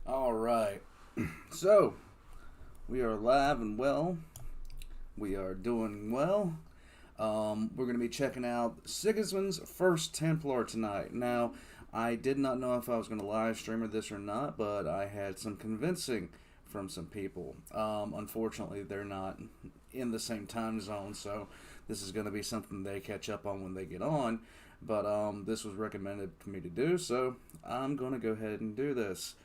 All right. So, we are live and well. We are doing well. We're going to be checking out Sigismund's First Templar tonight. Now, I did not know if I was going to live stream this or not, but I had some convincing from some people. Unfortunately, they're not in the same time zone, so this is going to be something they catch up on when they get on. But this was recommended for me to do, so I'm going to go ahead and do this.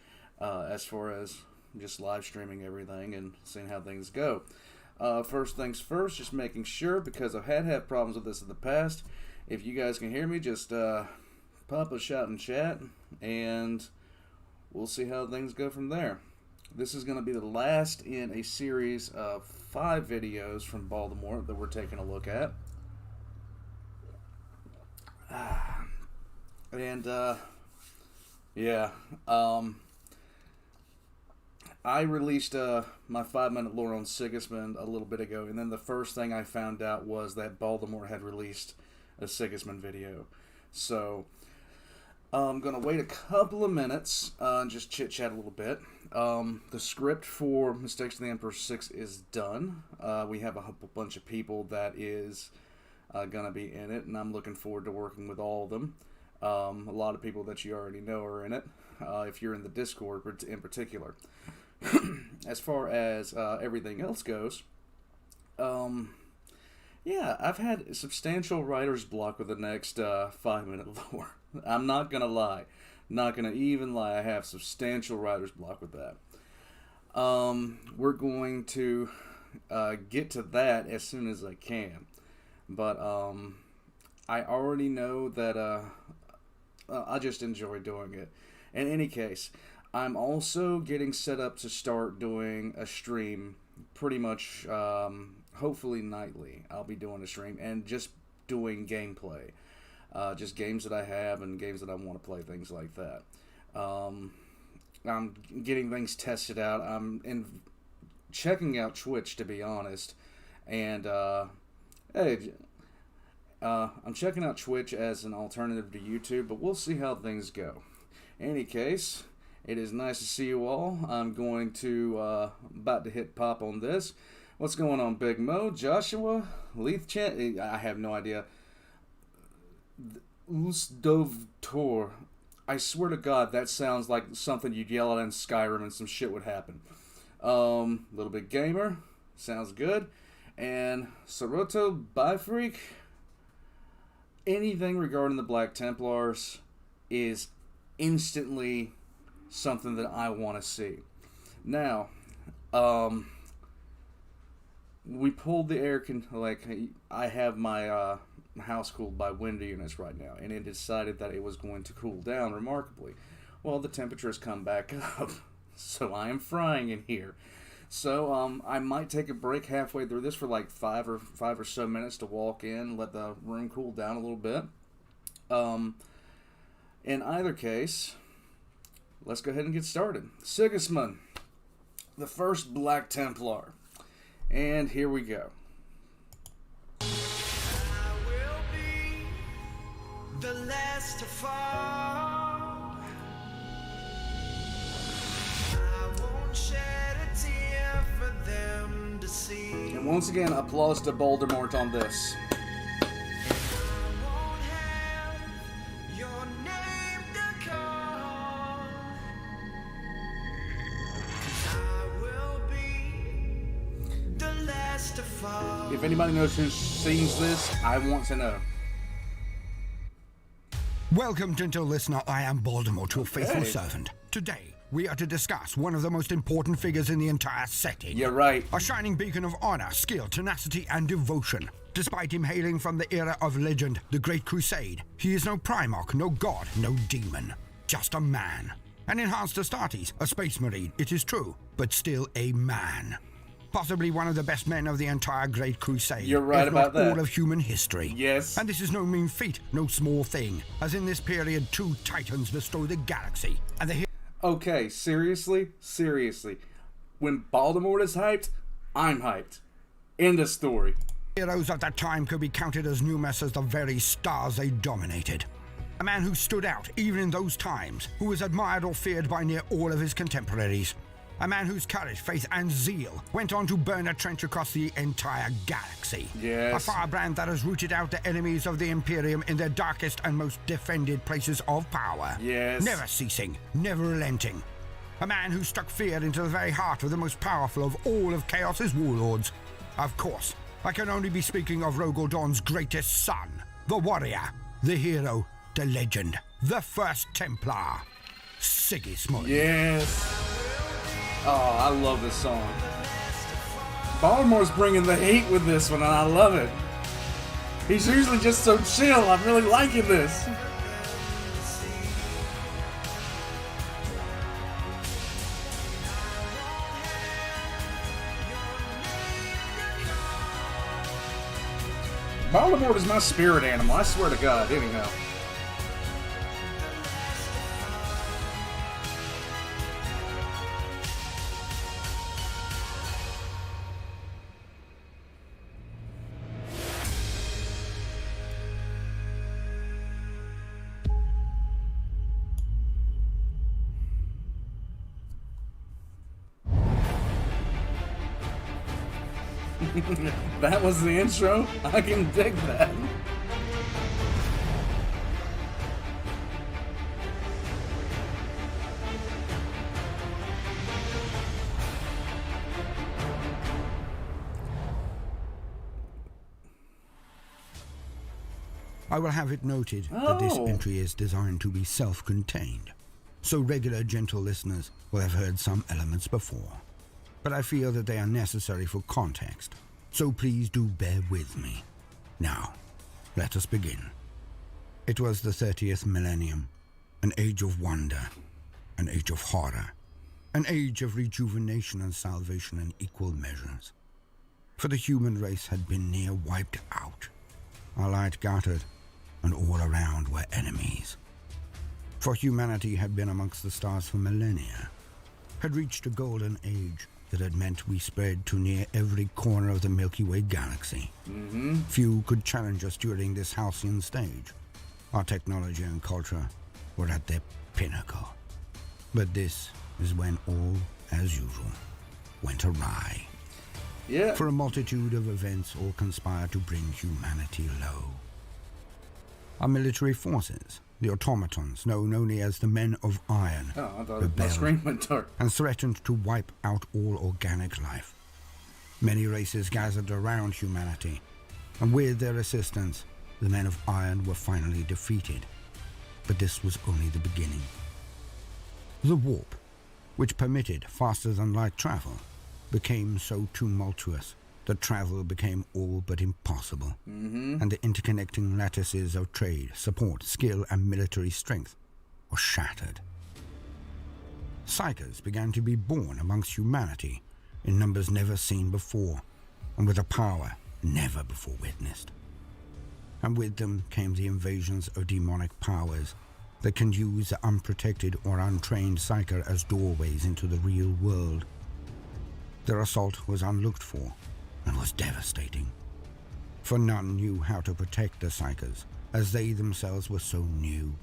As far as just live streaming everything and seeing how things go. First things first, just making sure, because I've had problems with this in the past. If you guys can hear me, just pop a shout in chat, and we'll see how things go from there. This is going to be the last in a series of 5 videos from Baldermort that we're taking a look at. I released my 5-minute lore on Sigismund a little bit ago, and then the first thing I found out was that Baldermort had released a Sigismund video. So I'm going to wait a couple of minutes and just chit-chat a little bit. The script for Mistakes of the Emperor 6 is done. We have a bunch of people that is going to be in it, and I'm looking forward to working with all of them. A lot of people that you already know are in it, if you're in the Discord in particular. As far as everything else goes, yeah, I've had substantial writer's block with the next 5-minute lore. I'm not gonna lie. Not gonna even lie, I have substantial writer's block with that. We're going to get to that as soon as I can. But I already know that I just enjoy doing it. In any case, I'm also getting set up to start doing a stream pretty much, hopefully nightly. I'll be doing a stream and just doing gameplay. Just games that I have and games that I want to play, things like that. I'm getting things tested out. I'm checking out Twitch, to be honest. And, I'm checking out Twitch as an alternative to YouTube, but we'll see how things go. In any case, it is nice to see you all. I'm going to, about to hit pop on this. What's going on, Big Mo? Joshua? Leith Chan? I have no idea. Usdov I swear to God, that sounds like something you'd yell at in Skyrim and some shit would happen. Little Bit Gamer. Sounds good. And Soroto Bifreak. Anything regarding the Black Templars is instantly something that I want to see. Now, we pulled the air I have my house cooled by window units right now, and it decided that it was going to cool down remarkably. Well, the temperatures come back up, so I am frying in here. So I might take a break halfway through this for like 5 or so minutes to walk in, let the room cool down a little bit. In either case, let's go ahead and get started. Sigismund, the first Black Templar. And here we go. I will be the last to fall. I won't shed a tear for them to see. And once again, applause to Baldermort on this. If anybody knows who sings this, I want to know. Welcome, gentle listener. I am Baldermort, your faithful servant. Today, we are to discuss one of the most important figures in the entire setting. You're right. A shining beacon of honor, skill, tenacity, and devotion. Despite him hailing from the era of legend, the Great Crusade, he is no Primarch, no god, no demon. Just a man. An enhanced Astartes, a space marine, it is true, but still a man. Possibly one of the best men of the entire Great Crusade. You're right about that. All of human history. Yes. And this is no mean feat, no small thing, as in this period 2 titans destroy the galaxy, and the... Okay, seriously? Seriously. When Baldermort is hyped, I'm hyped. End of story. Heroes of that time could be counted as numerous as the very stars they dominated. A man who stood out even in those times, who was admired or feared by near all of his contemporaries. A man whose courage, faith, and zeal went on to burn a trench across the entire galaxy. Yes. A firebrand that has rooted out the enemies of the Imperium in their darkest and most defended places of power. Yes. Never ceasing, never relenting. A man who struck fear into the very heart of the most powerful of all of Chaos's warlords. Of course, I can only be speaking of Rogol Dawn's greatest son, the warrior, the hero, the legend, the First Templar, Sigismund. Yes. Oh, I love this song. Baldermort's bringing the heat with this one, and I love it. He's usually just so chill. I'm really liking this. Baldermort is my spirit animal, I swear to God, anyhow. That was the intro? I can dig that. I will have it noted that this entry is designed to be self-contained, so regular gentle listeners will have heard some elements before. But I feel that they are necessary for context, so please do bear with me. Now, let us begin. It was the 30th millennium, an age of wonder, an age of horror, an age of rejuvenation and salvation in equal measures. For the human race had been near wiped out. Our light guttered, and all around were enemies. For humanity had been amongst the stars for millennia, had reached a golden age that had meant we spread to near every corner of the Milky Way galaxy. Few could challenge us during this halcyon stage. Our technology and culture were at their pinnacle. But this is when all, as usual, went awry. Yeah. For a multitude of events all conspired to bring humanity low. Our military forces, the automatons, known only as the Men of Iron, Oh, I thought my screen went dark. and threatened to wipe out all organic life. Many races gathered around humanity, and with their assistance, the Men of Iron were finally defeated. But this was only the beginning. The warp, which permitted faster-than-light travel, became so tumultuous that travel became all but impossible, and the interconnecting lattices of trade, support, skill, and military strength were shattered. Psychers began to be born amongst humanity in numbers never seen before, and with a power never before witnessed. And with them came the invasions of demonic powers that can use the unprotected or untrained psyker as doorways into the real world. Their assault was unlooked for and was devastating, for none knew how to protect the psychers, as they themselves were so new.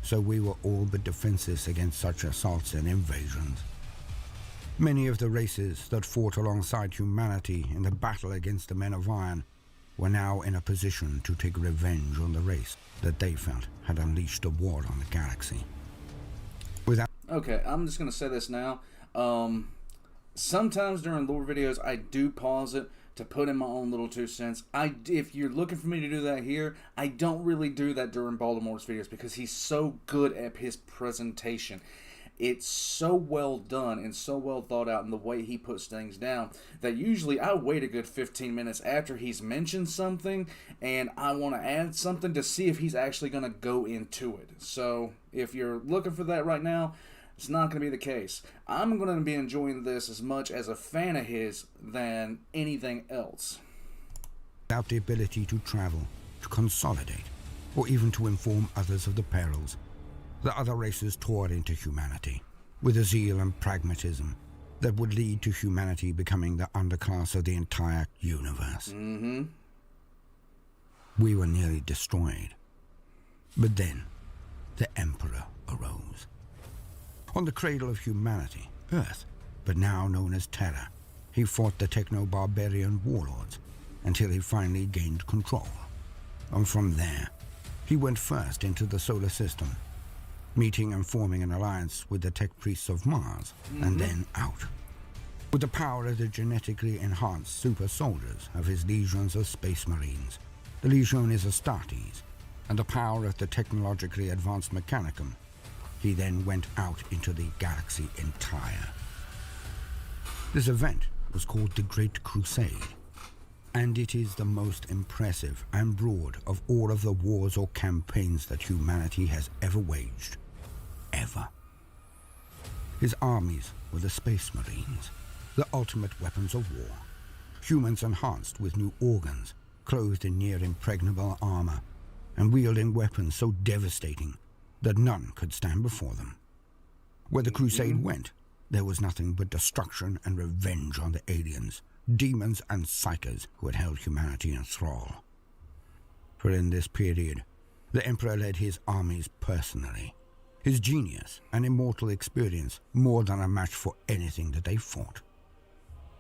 So we were all but defenseless against such assaults and invasions. Many of the races that fought alongside humanity in the battle against the Men of Iron were now in a position to take revenge on the race that they felt had unleashed a war on the galaxy. Okay, I'm just going to say this now. Sometimes during lore videos, I do pause it to put in my own little 2 cents. If you're looking for me to do that here, I don't really do that during Baldermort's videos because he's so good at his presentation. It's so well done and so well thought out in the way he puts things down that usually I wait a good 15 minutes after he's mentioned something and I want to add something to see if he's actually going to go into it. So if you're looking for that right now, it's not going to be the case. I'm going to be enjoying this as much as a fan of his than anything else. Without the ability to travel, to consolidate, or even to inform others of the perils, the other races tore into humanity with a zeal and pragmatism that would lead to humanity becoming the underclass of the entire universe. We were nearly destroyed. But then, the Emperor arose. On the cradle of humanity, Earth, but now known as Terra, he fought the techno-barbarian warlords until he finally gained control. And from there, he went first into the solar system, meeting and forming an alliance with the tech priests of Mars, and then out. With the power of the genetically enhanced super soldiers of his legions of space marines, the Legiones Astartes, and the power of the technologically advanced Mechanicum, he then went out into the galaxy entire. This event was called the Great Crusade, and it is the most impressive and broad of all of the wars or campaigns that humanity has ever waged. Ever. His armies were the Space Marines, the ultimate weapons of war. Humans enhanced with new organs, clothed in near impregnable armor, and wielding weapons so devastating that none could stand before them. Where the crusade went, there was nothing but destruction and revenge on the aliens, demons and psychers who had held humanity in thrall. For in this period, the Emperor led his armies personally. His genius and immortal experience more than a match for anything that they fought.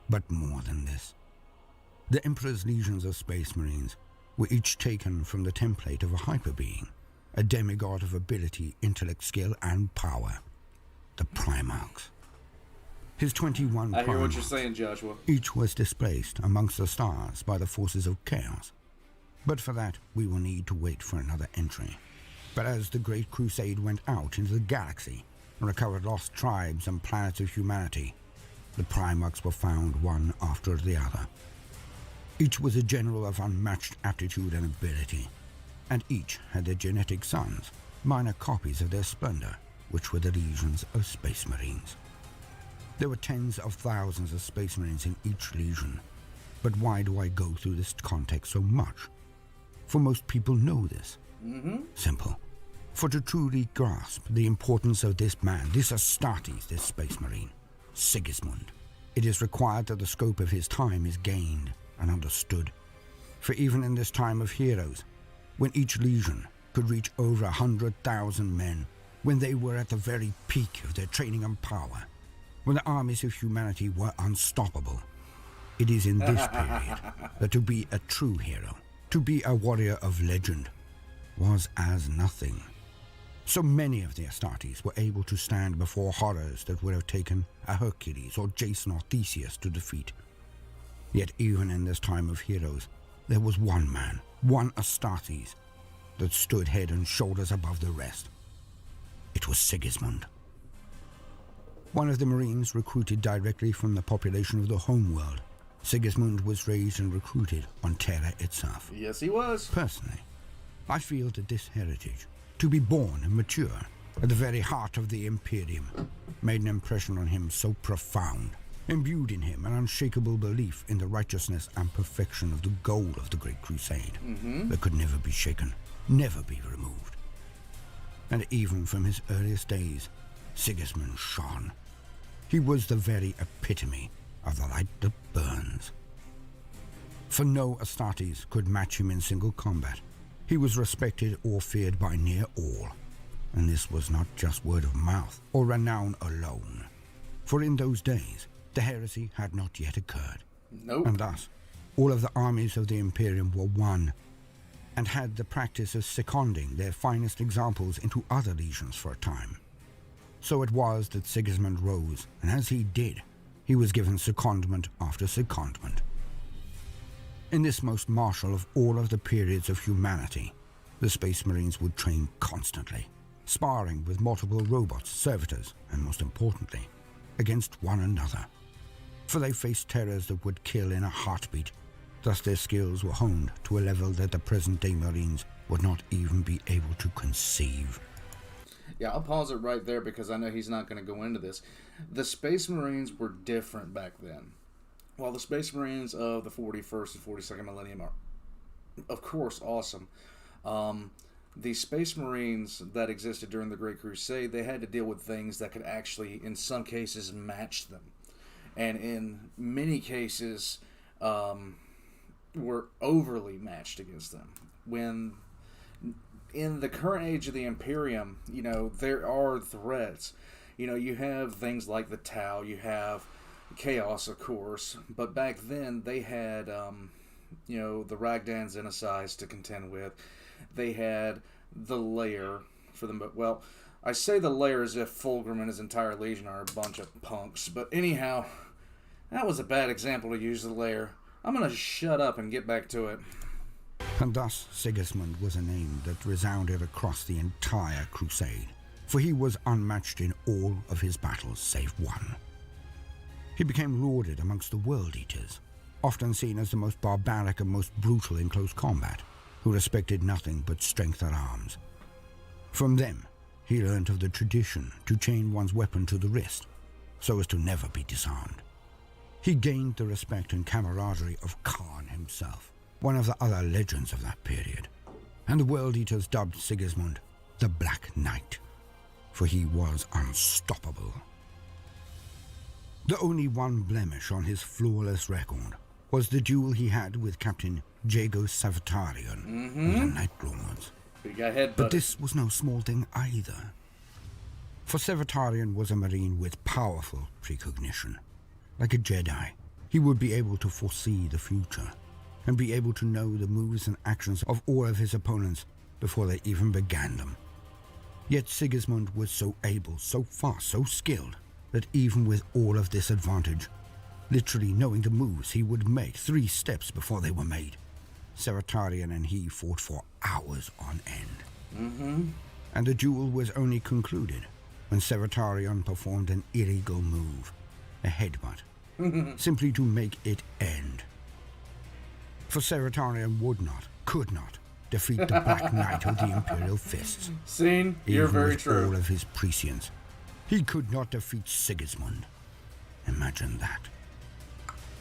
But more than this, the Emperor's legions of Space Marines were each taken from the template of a hyperbeing, a demigod of ability, intellect, skill, and power, the Primarchs. His 21 I hear what Primarchs, you're saying, Joshua. each was displaced amongst the stars by the forces of chaos. But for that, we will need to wait for another entry. But as the Great Crusade went out into the galaxy and recovered lost tribes and planets of humanity, the Primarchs were found one after the other. Each was a general of unmatched aptitude and ability, and each had their genetic sons, minor copies of their splendor, which were the legions of Space Marines. There were tens of thousands of Space Marines in each legion, but why do I go through this context so much? For most people know this. Simple. For to truly grasp the importance of this man, this Astartes, this Space Marine, Sigismund, it is required that the scope of his time is gained and understood. For even in this time of heroes, when each legion could reach over 100,000 men, when they were at the very peak of their training and power, when the armies of humanity were unstoppable, it is in this period that to be a true hero, to be a warrior of legend, was as nothing. So many of the Astartes were able to stand before horrors that would have taken a Hercules or Jason or Theseus to defeat. Yet even in this time of heroes, there was one man, one Astartes, that stood head and shoulders above the rest. It was Sigismund. One of the Marines recruited directly from the population of the homeworld, Sigismund was raised and recruited on Terra itself. Yes, he was. Personally, I feel that this heritage, to be born and mature at the very heart of the Imperium, made an impression on him so profound, imbued in him an unshakable belief in the righteousness and perfection of the goal of the Great Crusade that could never be shaken, never be removed. And even from his earliest days, Sigismund shone. He was the very epitome of the light that burns. For no Astartes could match him in single combat. He was respected or feared by near all, and this was not just word of mouth or renown alone. For in those days, the heresy had not yet occurred. Nope. And thus, all of the armies of the Imperium were one, and had the practice of seconding their finest examples into other legions for a time. So it was that Sigismund rose, and as he did, he was given secondment after secondment. In this most martial of all of the periods of humanity, the Space Marines would train constantly, sparring with multiple robots, servitors, and most importantly, against one another. For they faced terrors that would kill in a heartbeat. Thus their skills were honed to a level that the present-day Marines would not even be able to conceive. Yeah, I'll pause it right there because I know he's not going to go into this. The Space Marines were different back then. While the Space Marines of the 41st and 42nd millennium are, of course, awesome, the Space Marines that existed during the Great Crusade, they had to deal with things that could actually, in some cases, match them. And in many cases, were overly matched against them. When in the current age of the Imperium, there are threats. You have things like the Tau, you have Chaos, of course, but back then they had, the Ragdan Xenocides to contend with. They had the Lair for the... Well, I say the Lair as if Fulgrim and his entire legion are a bunch of punks, but anyhow, that was a bad example to use the Lair. I'm going to shut up and get back to it. And thus Sigismund was a name that resounded across the entire crusade, for he was unmatched in all of his battles save one. He became lauded amongst the World Eaters, often seen as the most barbaric and most brutal in close combat, who respected nothing but strength at arms. From them, he learnt of the tradition to chain one's weapon to the wrist, so as to never be disarmed. He gained the respect and camaraderie of Khan himself, one of the other legends of that period, and the World Eaters dubbed Sigismund the Black Knight, for he was unstoppable. The only one blemish on his flawless record was the duel he had with Captain Jago Savatarian of the Night Lords. But this was no small thing either. For Savatarian was a marine with powerful precognition. Like a Jedi, he would be able to foresee the future, and be able to know the moves and actions of all of his opponents before they even began them. Yet Sigismund was so able, so fast, so skilled, that even with all of this advantage, literally knowing the moves he would make 3 steps before they were made, Savatarian and he fought for hours on end. And the duel was only concluded when Savatarian performed an illegal move, a headbutt, simply to make it end. For Savatarian would not, could not, defeat the Black Knight of the Imperial Fists. Scene, you're very true. All of his prescience, he could not defeat Sigismund. Imagine that.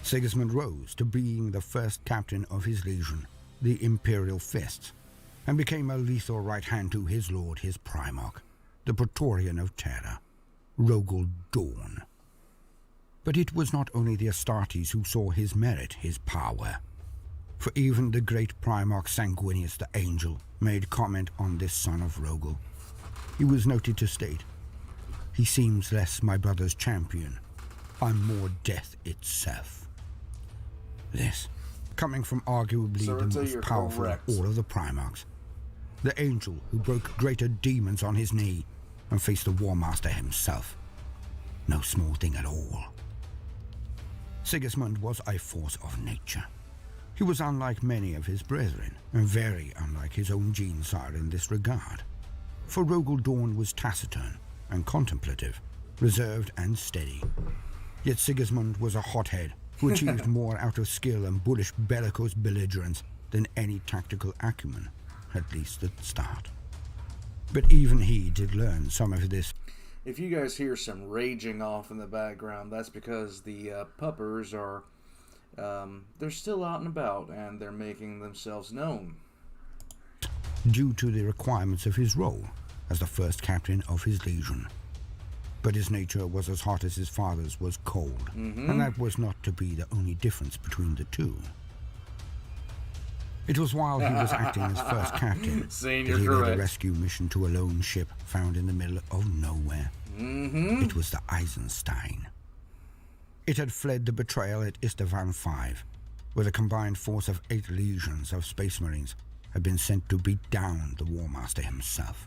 Sigismund rose to being the first captain of his legion, the Imperial Fists, and became a lethal right hand to his lord, his Primarch, the Praetorian of Terra, Rogel Dawn. But it was not only the Astartes who saw his merit, his power. For even the great Primarch Sanguinius the Angel made comment on this son of Rogel. He was noted to state, "He seems less my brother's champion. I'm more death itself." This, coming from arguably the most powerful of all of the Primarchs, the Angel who broke greater demons on his knee and faced the War Master himself. No small thing at all. Sigismund was a force of nature. He was unlike many of his brethren, and very unlike his own gene sire in this regard. For Rogel Dawn was taciturn and contemplative, reserved and steady. Yet Sigismund was a hothead who achieved more out of skill and bullish bellicose belligerence than any tactical acumen, at least at the start. But even he did learn some of this. If you guys hear some raging off in the background, that's because the puppers are, they're still out and about, and they're making themselves known. Due to the requirements of his role as the first captain of his legion. But his nature was as hot as his father's was cold, and that was not to be the only difference between the two. It was while he was acting as first captain that he led a rescue mission to a lone ship found in the middle of nowhere. It was the Eisenstein. It had fled the betrayal at Istvan V, where a combined force of 8 legions of Space Marines had been sent to beat down the War Master himself.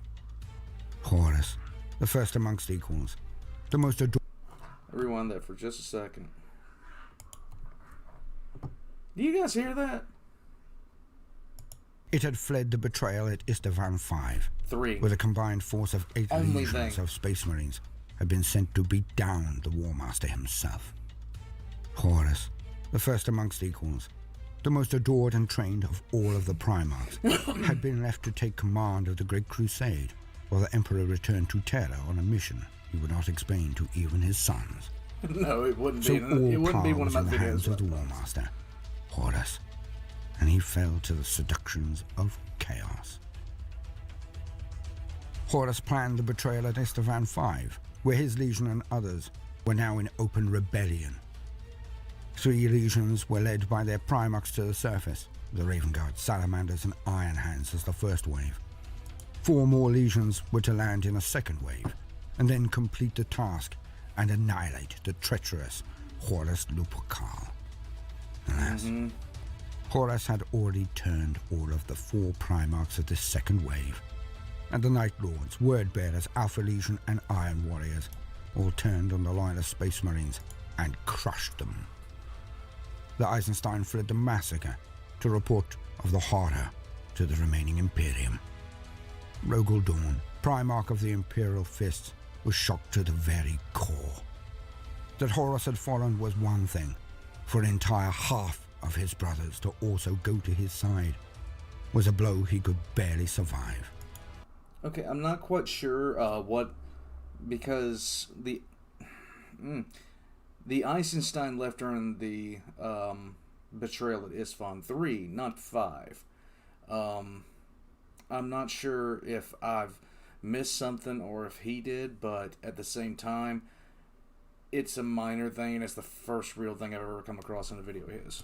Horus, the first amongst equals, the most Rewind that for just a second. Do you guys hear that? It had fled the betrayal at Istvan V, where a combined force of 8 legions of Space Marines had been sent to beat down the War Master himself. Horus, the first amongst equals, the most adored and trained of all of the Primarchs, had been left to take command of the Great Crusade, while the Emperor returned to Terra on a mission he would not explain to even his sons. No, it wouldn't so be. It wouldn't be one of my in the hands videos. of the War Master, Horus, and he fell to the seductions of chaos. Horus planned the betrayal at Istvan V, where his legion and others were now in open rebellion. 3 legions were led by their Primarchs to the surface, the Raven Guard, Salamanders and Iron Hands as the first wave, 4 more legions were to land in a second wave, and then complete the task and annihilate the treacherous Horus Lupercal. Alas, Horus had already turned all of the 4 Primarchs of this second wave, and the Night Lords, Word-Bearers, Alpha Legion, and Iron Warriors all turned on the line of Space Marines and crushed them. The Eisenstein fled the massacre to report of the horror to the remaining Imperium. Rogel Dawn, Primarch of the Imperial Fists, was shocked to the very core. That Horus had fallen was one thing. For an entire half of his brothers to also go to his side was a blow he could barely survive. Okay, I'm not quite sure because the Eisenstein left during the betrayal at Isfahan 3, not 5. I'm not sure if I've missed something or if he did, but at the same time, it's a minor thing, and it's the first real thing I've ever come across in a video of his.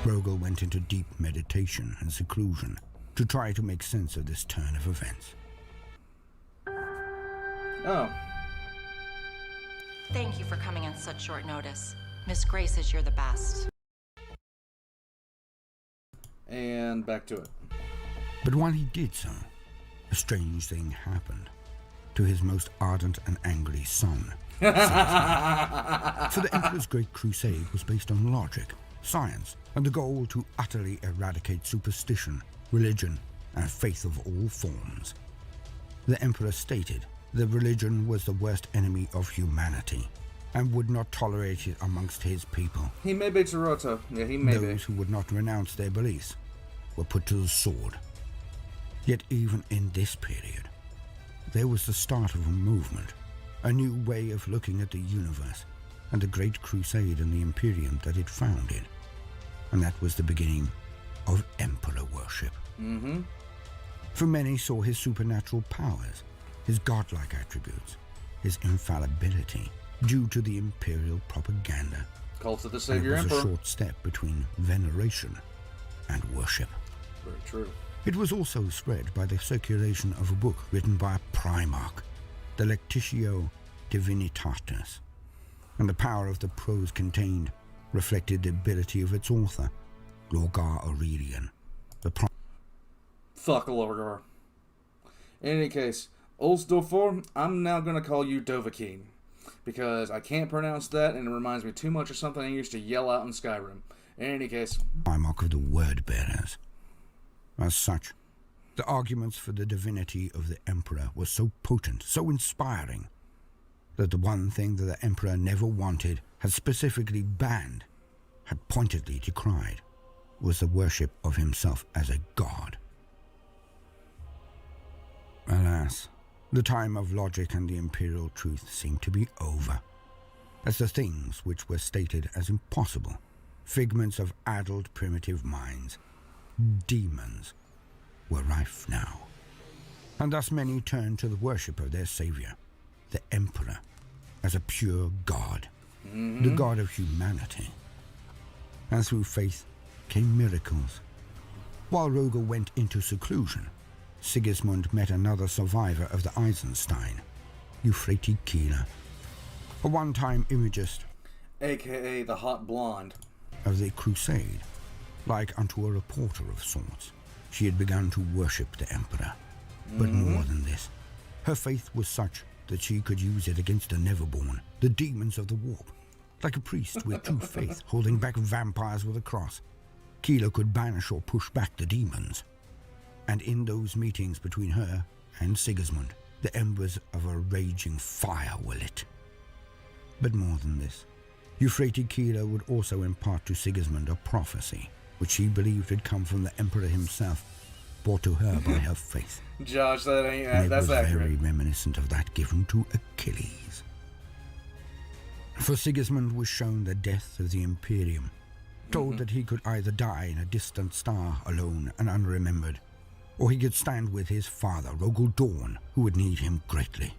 Rogel went into deep meditation and seclusion to try to make sense of this turn of events. Oh. Thank you for coming on such short notice. Miss Grace says you're the best. And back to it. But while he did so, a strange thing happened to his most ardent and angry son. For the Emperor's Great Crusade was based on logic, science, and the goal to utterly eradicate superstition, religion, and faith of all forms. The Emperor stated that religion was the worst enemy of humanity and would not tolerate it amongst his people. He may be Toronto. Yeah, he may be. Those who would not renounce their beliefs were put to the sword. Yet even in this period, there was the start of a movement, a new way of looking at the universe and the Great Crusade and the Imperium that it founded. And that was the beginning of Emperor worship. For many saw his supernatural powers, his godlike attributes, his infallibility, due to the Imperial propaganda. Cult of the And Savior it was Emperor. a short step between veneration and worship. Very true. It was also spread by the circulation of a book written by a Primarch, the Lectitio Divinitatis, and the power of the prose contained reflected the ability of its author, Lorgar Aurelian. Fuck Lorgar. In any case, Ulsdorfor, I'm now going to call you Dovahkiin, because I can't pronounce that and it reminds me too much of something I used to yell out in Skyrim. In any case, Primarch of the Word-Bearers. As such, the arguments for the divinity of the Emperor were so potent, so inspiring, that the one thing that the Emperor never wanted, had specifically banned, had pointedly decried, was the worship of himself as a god. Alas, the time of logic and the imperial truth seemed to be over, as the things which were stated as impossible, figments of addled primitive minds, demons, were rife now. And thus many turned to the worship of their savior, the Emperor, as a pure god, the god of humanity. And through faith came miracles. While Rogel went into seclusion, Sigismund met another survivor of the Eisenstein, Euphrates Keeler, a one-time imagist, a.k.a. the hot blonde, of the Crusade. Like unto a reporter of sorts, she had begun to worship the Emperor. But more than this, her faith was such that she could use it against the Neverborn, the demons of the warp. Like a priest with true faith holding back vampires with a cross, Keeler could banish or push back the demons. And in those meetings between her and Sigismund, the embers of a raging fire were lit. But more than this, Euphrates Keeler would also impart to Sigismund a prophecy, which she believed had come from the Emperor himself, brought to her by her faith. Josh, that ain't And that's it was accurate. very reminiscent of that given to Achilles. For Sigismund was shown the death of the Imperium, told that he could either die in a distant star alone and unremembered, or he could stand with his father, Rogel Dawn, who would need him greatly.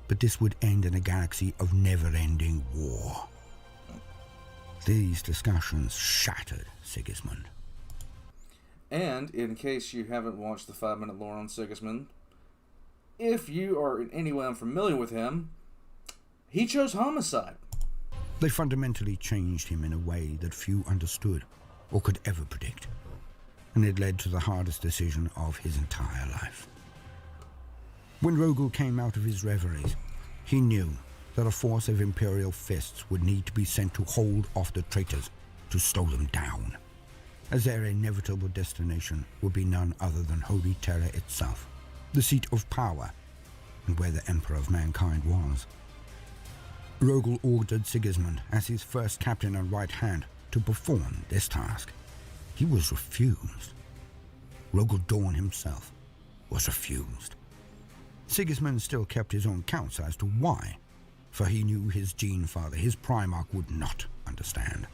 But this would end in a galaxy of never-ending war. These discussions shattered Sigismund. And in case you haven't watched the 5-minute lore on Sigismund, if you are in any way unfamiliar with him, he chose homicide. They fundamentally changed him in a way that few understood or could ever predict, and it led to the hardest decision of his entire life. When Rogel came out of his reveries, he knew that a force of Imperial fists would need to be sent to hold off the traitors, to slow them down, as their inevitable destination would be none other than Holy Terror itself, the seat of power, and where the Emperor of Mankind was. Rogel ordered Sigismund, as his first captain and right hand, to perform this task. He was refused. Rogel Dorn himself was refused. Sigismund still kept his own counts as to why, for he knew his gene father, his Primarch, would not understand.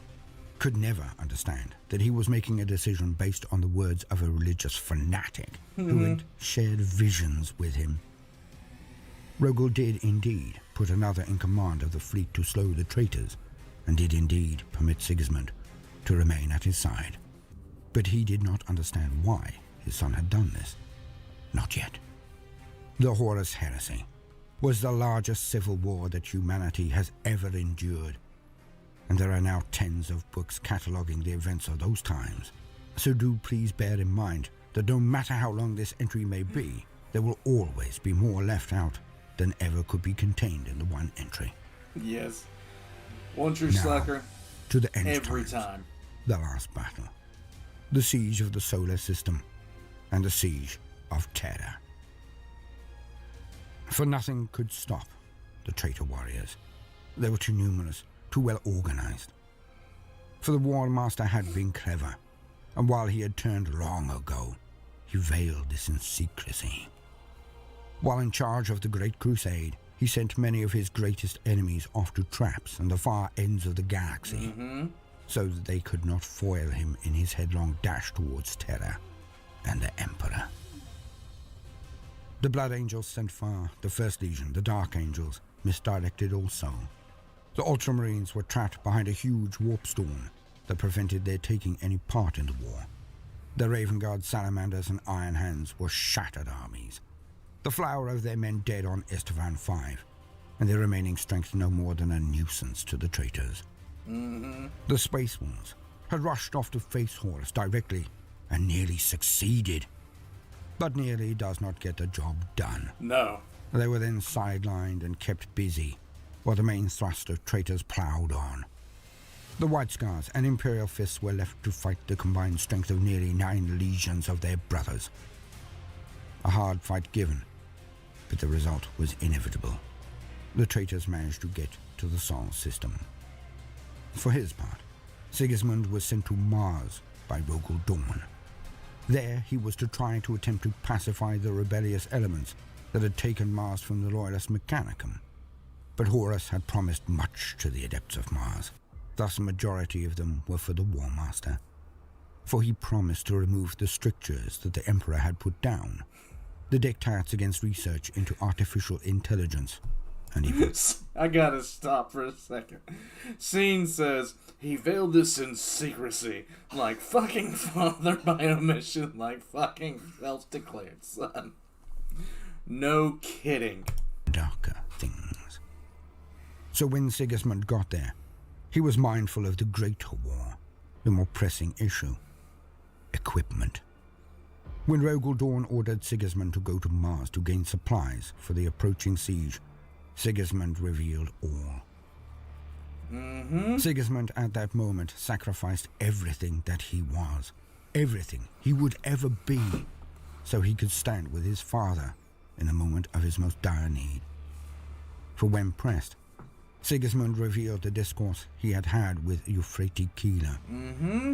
Could never understand that he was making a decision based on the words of a religious fanatic who had shared visions with him. Rogel did indeed put another in command of the fleet to slow the traitors, and did indeed permit Sigismund to remain at his side. But he did not understand why his son had done this. Not yet. The Horus Heresy was the largest civil war that humanity has ever endured, and there are now tens of books cataloguing the events of those times. So do please bear in mind that no matter how long this entry may be, there will always be more left out than ever could be contained in the one entry. Yes. One true Now, slacker. To the end Every times, time. the last battle, the siege of the solar system, and the siege of Terra. For nothing could stop the traitor warriors. They were too numerous, too well organized. For the War Master had been clever, and while he had turned long ago, he veiled this in secrecy. While in charge of the Great Crusade, he sent many of his greatest enemies off to traps and the far ends of the galaxy, so that they could not foil him in his headlong dash towards Terra and the Emperor. The Blood Angels sent far, the First Legion, the Dark Angels, misdirected also. The Ultramarines were trapped behind a huge warp storm that prevented their taking any part in the war. The Raven Guard Salamanders and Iron Hands were shattered armies, the flower of their men dead on Estevan V, and their remaining strength no more than a nuisance to the traitors. The Space Wolves had rushed off to face Horus directly and nearly succeeded. But nearly does not get the job done. No. They were then sidelined and kept busy, while the main thrust of traitors ploughed on. The White Scars and Imperial Fists were left to fight the combined strength of nearly 9 legions of their brothers. A hard fight given, but the result was inevitable. The traitors managed to get to the Sol system. For his part, Sigismund was sent to Mars by Rogel Dorn. There he was to try to attempt to pacify the rebellious elements that had taken Mars from the Loyalist Mechanicum. But Horus had promised much to the adepts of Mars, thus a majority of them were for the War Master. For he promised to remove the strictures that the Emperor had put down, the diktats against research into artificial intelligence, and he put... I gotta stop for a second. Scene says, he veiled this in secrecy, like fucking father by omission, like fucking self-declared son. No kidding. Darker things. So when Sigismund got there, he was mindful of the greater war, the more pressing issue: equipment. When Rogel Dorn ordered Sigismund to go to Mars to gain supplies for the approaching siege, Sigismund revealed all. Sigismund at that moment sacrificed everything that he was, everything he would ever be, so he could stand with his father in the moment of his most dire need. For when pressed, Sigismund revealed the discourse he had had with Euphrates Keeler.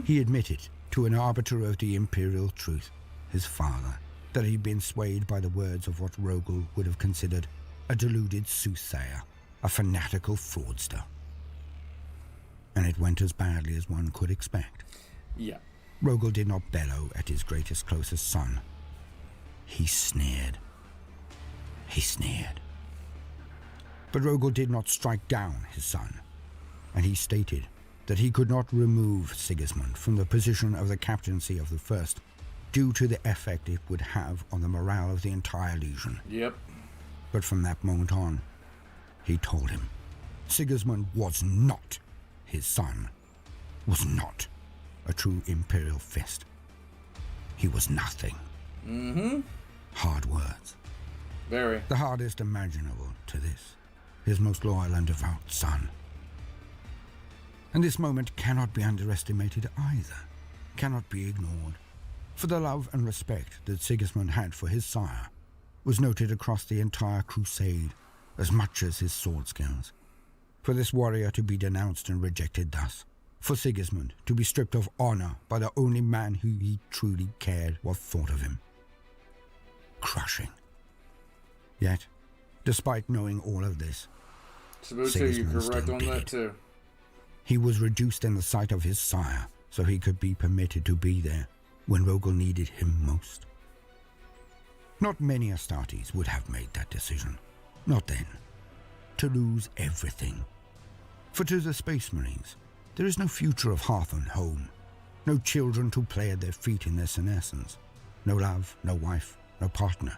He admitted to an arbiter of the imperial truth, his father, that he'd been swayed by the words of what Rogel would have considered a deluded soothsayer, a fanatical fraudster. And it went as badly as one could expect. Yeah. Rogel did not bellow at his greatest, closest son. He sneered. He sneered. But Rogel did not strike down his son, and he stated that he could not remove Sigismund from the position of the captaincy of the First due to the effect it would have on the morale of the entire Legion. Yep. But from that moment on, he told him Sigismund was not his son, was not a true Imperial fist. He was nothing. Mm-hmm. Hard words. Very. The hardest imaginable to this, his most loyal and devout son. And this moment cannot be underestimated either, cannot be ignored, for the love and respect that Sigismund had for his sire was noted across the entire crusade as much as his sword skills. For this warrior to be denounced and rejected thus, for Sigismund to be stripped of honor by the only man who he truly cared what thought of him. Crushing. Yet, despite knowing all of this, Sabuto, you're correct on that too. He was reduced in the sight of his sire so he could be permitted to be there when Rogel needed him most. Not many Astartes would have made that decision. Not then. To lose everything. For to the Space Marines, there is no future of hearth and home. No children to play at their feet in their senescence. No love, no wife, no partner,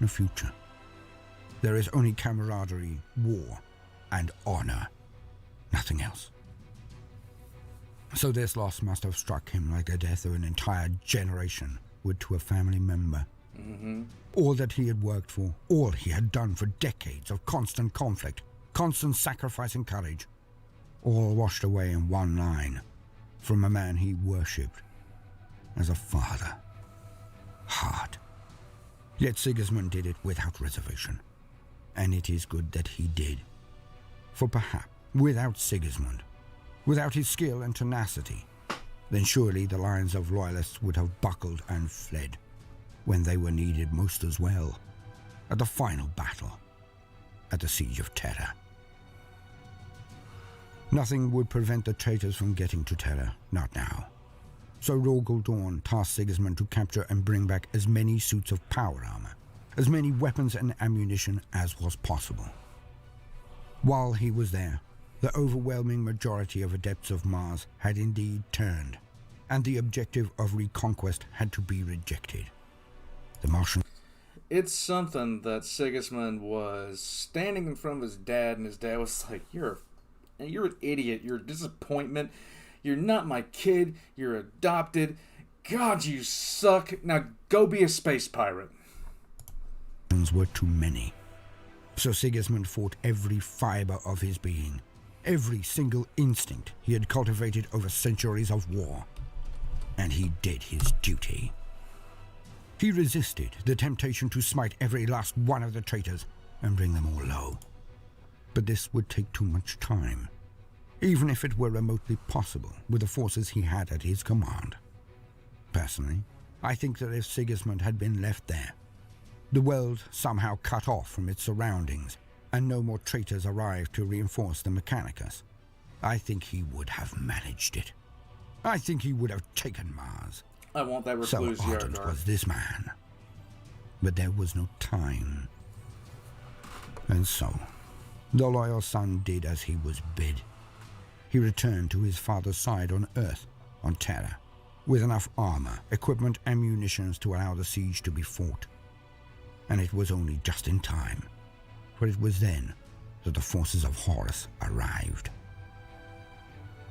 no future. There is only camaraderie, war, and honor. Nothing else. So this loss must have struck him like the death of an entire generation would to a family member. Mm-hmm. All that he had worked for, all he had done for decades of constant conflict, constant sacrifice and courage, all washed away in one line from a man he worshipped as a father. Hard. Yet Sigismund did it without reservation. And it is good that he did. For perhaps, without Sigismund, without his skill and tenacity, then surely the lines of loyalists would have buckled and fled when they were needed most as well, at the final battle, at the Siege of Terra. Nothing would prevent the traitors from getting to Terra, not now. So Rogel Dawn tasked Sigismund to capture and bring back as many suits of power armor, as many weapons and ammunition as was possible. While he was there, the overwhelming majority of adepts of Mars had indeed turned, and the objective of reconquest had to be rejected. The Martian... It's something that Sigismund was standing in front of his dad, and his dad was like, you're an idiot, you're a disappointment, you're not my kid, you're adopted, God, you suck, now go be a space pirate. Were too many. So Sigismund fought every fiber of his being, every single instinct he had cultivated over centuries of war. And he did his duty. He resisted the temptation to smite every last one of the traitors and bring them all low. But this would take too much time, even if it were remotely possible with the forces he had at his command. Personally, I think that if Sigismund had been left there, the world somehow cut off from its surroundings, and no more traitors arrived to reinforce the Mechanicus, I think he would have managed it. I think he would have taken Mars. I want that So recluse ardent yard. was this man. But there was no time. And so, the loyal son did as he was bid. He returned to his father's side on Earth, on Terra, with enough armor, equipment, and munitions to allow the siege to be fought. And it was only just in time, for it was then that the forces of Horus arrived.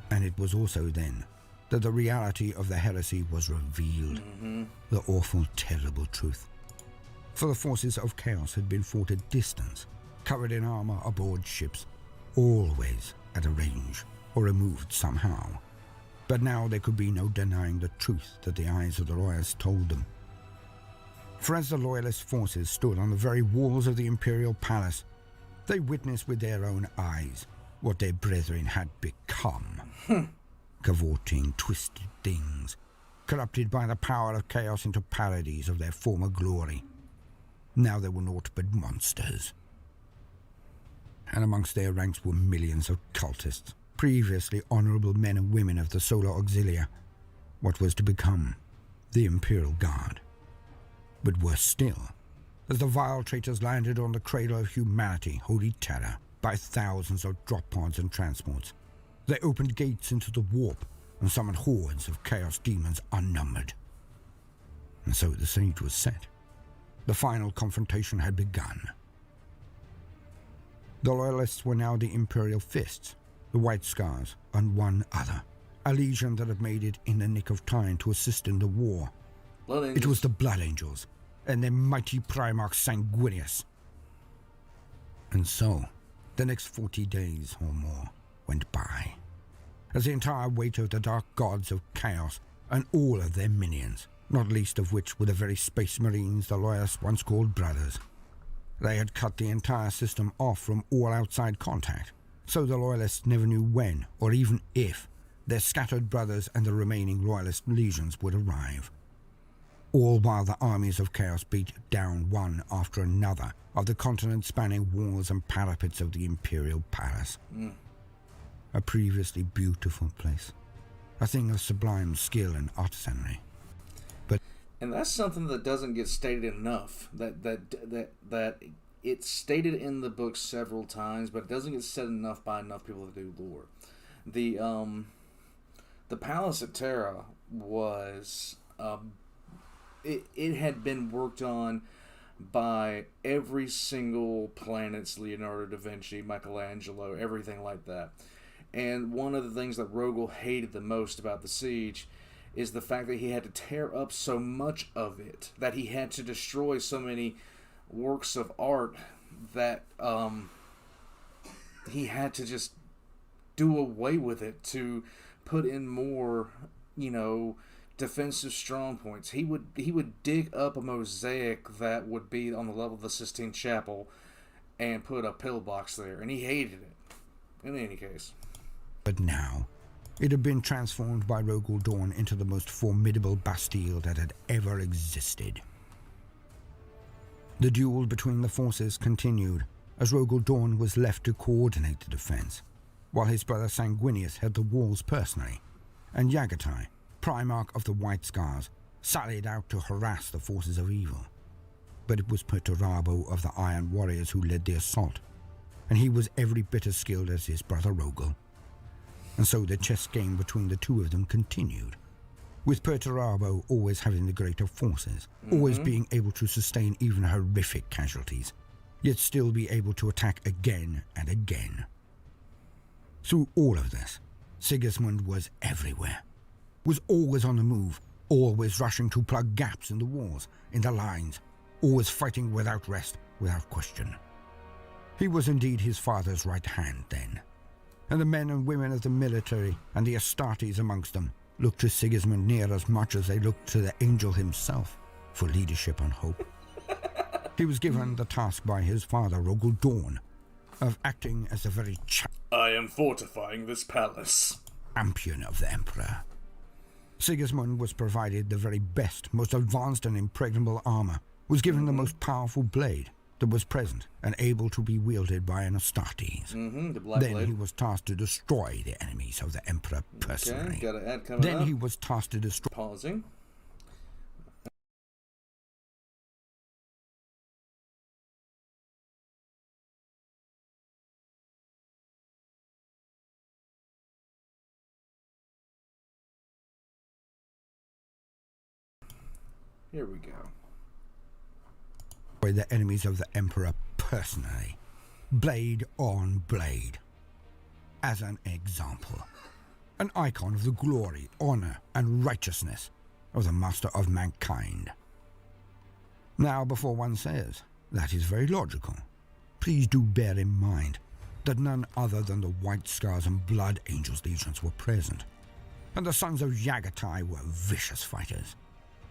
And it was also then that the reality of the heresy was revealed, the awful, terrible truth. For the forces of chaos had been fought at distance, covered in armor aboard ships, always at a range, or removed somehow. But now there could be no denying the truth that the eyes of the Loyalists told them. For as the Loyalist forces stood on the very walls of the Imperial Palace, they witnessed with their own eyes what their brethren had become. Cavorting, twisted things, corrupted by the power of chaos into parodies of their former glory. Now they were naught but monsters. And amongst their ranks were millions of cultists, previously honorable men and women of the Solar Auxilia, what was to become the Imperial Guard. But worse still, as the vile traitors landed on the cradle of humanity, Holy Terra, by thousands of drop pods and transports, they opened gates into the warp and summoned hordes of chaos demons unnumbered. And so the siege was set. The final confrontation had begun. The Loyalists were now the Imperial Fists, the White Scars, and one other. A legion that had made it in the nick of time to assist in the war. It was the Blood Angels, and their mighty Primarch Sanguinius. And so, the next 40 days or more went by, as the entire weight of the Dark Gods of Chaos and all of their minions, not least of which were the very Space Marines the Loyalists once called brothers. They had cut the entire system off from all outside contact, so the Loyalists never knew when, or even if, their scattered brothers and the remaining Loyalist legions would arrive. All while the armies of Chaos beat down one after another of the continent-spanning walls and parapets of the Imperial Palace. A previously beautiful place, a thing of sublime skill and artisanry. And that's something that doesn't get stated enough. That it's stated in the book several times, but it doesn't get said enough by enough people that do lore. The Palace at Terra was it had been worked on by every single planet's Leonardo da Vinci, Michelangelo, everything like that. And one of the things that Rogel hated the most about the siege is the fact that he had to tear up so much of it, that he had to destroy so many works of art that he had to just do away with it to put in more, defensive strong points. He would dig up a mosaic that would be on the level of the Sistine Chapel and put a pillbox there, and he hated it. In any case. But now, it had been transformed by Rogel Dawn into the most formidable Bastille that had ever existed. The duel between the forces continued, as Rogel Dawn was left to coordinate the defense, while his brother Sanguinius held the walls personally, and Yagatai, Primarch of the White Scars, sallied out to harass the forces of evil. But it was Perturabo of the Iron Warriors who led the assault, and he was every bit as skilled as his brother Rogel. And so the chess game between the two of them continued, with Perturabo always having the greater forces, always being able to sustain even horrific casualties, yet still be able to attack again and again. Through all of this, Sigismund was everywhere, was always on the move, always rushing to plug gaps in the walls, in the lines, always fighting without rest, without question. He was indeed his father's right hand then, and the men and women of the military, and the Astartes amongst them, looked to Sigismund near as much as they looked to the angel himself for leadership and hope. He was given the task by his father, Rogel Dawn, of acting as the very I am fortifying this palace. champion of the Emperor. Sigismund was provided the very best, most advanced and impregnable armor, was given the most powerful blade that was present and able to be wielded by an Astartes. The Black Then Blade. he was tasked to destroy the enemies of the Emperor personally. Okay, got an ad coming Then up. he was tasked to destroy... Pausing. Here we go. the enemies of the Emperor personally, blade on blade. As an example, an icon of the glory, honor, and righteousness of the master of mankind. Now, before one says, that is very logical, please do bear in mind that none other than the White Scars and Blood Angels legions were present, and the sons of Yagatai were vicious fighters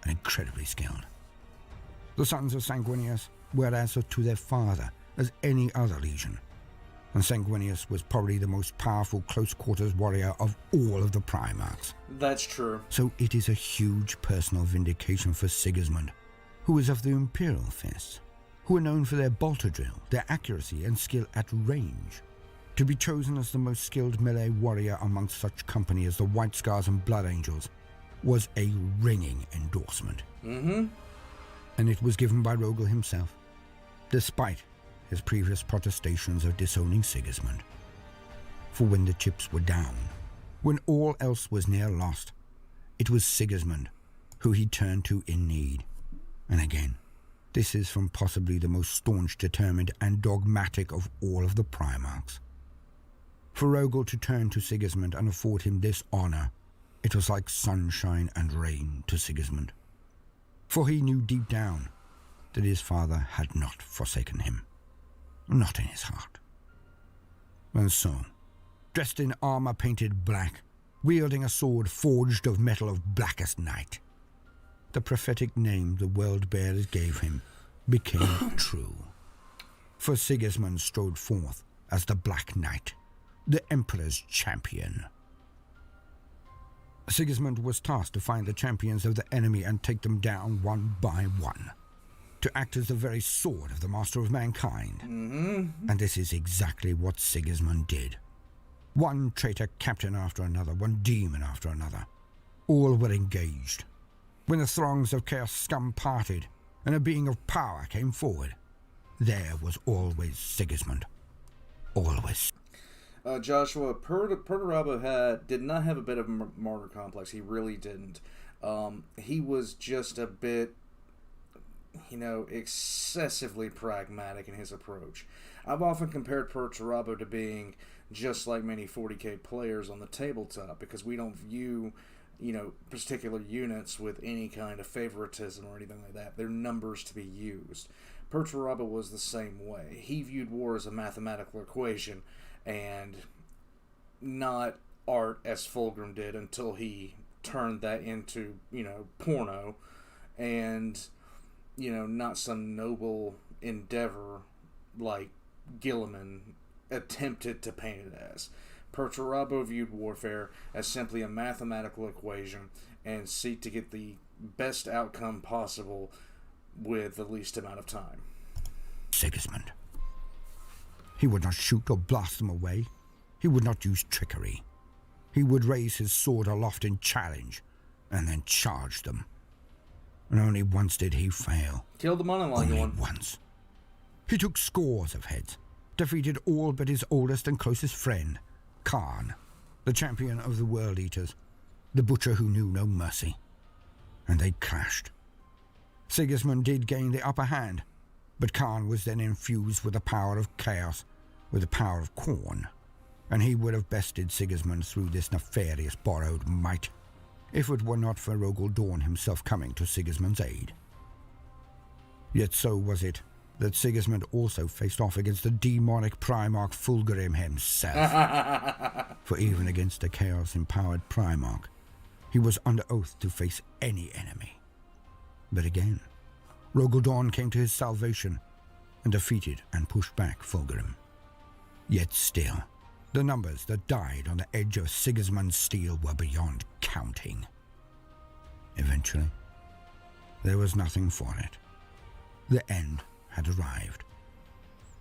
and incredibly skilled. The sons of Sanguinius were as to their father as any other legion, and Sanguinius was probably the most powerful close-quarters warrior of all of the Primarchs. That's true. So it is a huge personal vindication for Sigismund, who is of the Imperial Fists, who are known for their bolter drill, their accuracy and skill at range. To be chosen as the most skilled melee warrior amongst such company as the White Scars and Blood Angels was a ringing endorsement. And it was given by Rogel himself, despite his previous protestations of disowning Sigismund. For when the chips were down, when all else was near lost, it was Sigismund who he turned to in need. And again, this is from possibly the most staunch, determined, and dogmatic of all of the Primarchs. For Rogel to turn to Sigismund and afford him this honor, it was like sunshine and rain to Sigismund. For he knew deep down that his father had not forsaken him, not in his heart. And so, dressed in armor painted black, wielding a sword forged of metal of blackest night, the prophetic name the world-bearers gave him became true. For Sigismund strode forth as the Black Knight, the Emperor's champion. Sigismund was tasked to find the champions of the enemy and take them down one by one, to act as the very sword of the master of mankind. And this is exactly what Sigismund did. One traitor captain after another, one demon after another. All were engaged. When the throngs of chaos scum parted, and a being of power came forward, there was always Sigismund. Always. Joshua, Perturabo did not have a bit of a martyr complex. He really didn't. He was just a bit, excessively pragmatic in his approach. I've often compared Perturabo to being just like many 40k players on the tabletop, because we don't view, particular units with any kind of favoritism or anything like that. They're numbers to be used. Perturabo was the same way. He viewed war as a mathematical equation, and not art as Fulgrim did until he turned that into, porno, and, not some noble endeavor like Gilliman attempted to paint it as. Perturabo viewed warfare as simply a mathematical equation and seek to get the best outcome possible with the least amount of time. Sigismund. He would not shoot or blast them away. He would not use trickery. He would raise his sword aloft in challenge, and then charge them. And only once did he fail. Killed the monologue Only one. once. He took scores of heads, defeated all but his oldest and closest friend, Khan, the champion of the World Eaters, the butcher who knew no mercy. And they clashed. Sigismund did gain the upper hand, but Khan was then infused with the power of chaos, with the power of Khorne, and he would have bested Sigismund through this nefarious borrowed might, if it were not for Rogel Dorn himself coming to Sigismund's aid. Yet so was it that Sigismund also faced off against the demonic Primarch Fulgrim himself. For even against a chaos-empowered Primarch, he was under oath to face any enemy. But again, Rogel Dorn came to his salvation and defeated and pushed back Fulgrim. Yet still, the numbers that died on the edge of Sigismund's steel were beyond counting. Eventually, there was nothing for it. The end had arrived.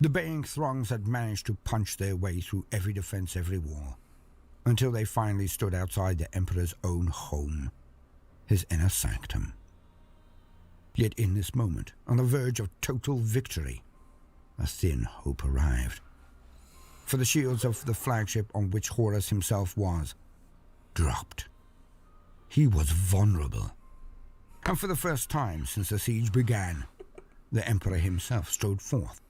The baying throngs had managed to punch their way through every defense, every wall, until they finally stood outside the Emperor's own home, his inner sanctum. Yet in this moment, on the verge of total victory, a thin hope arrived. For the shields of the flagship on which Horus himself was dropped. He was vulnerable. And for the first time since the siege began, the Emperor himself strode forth.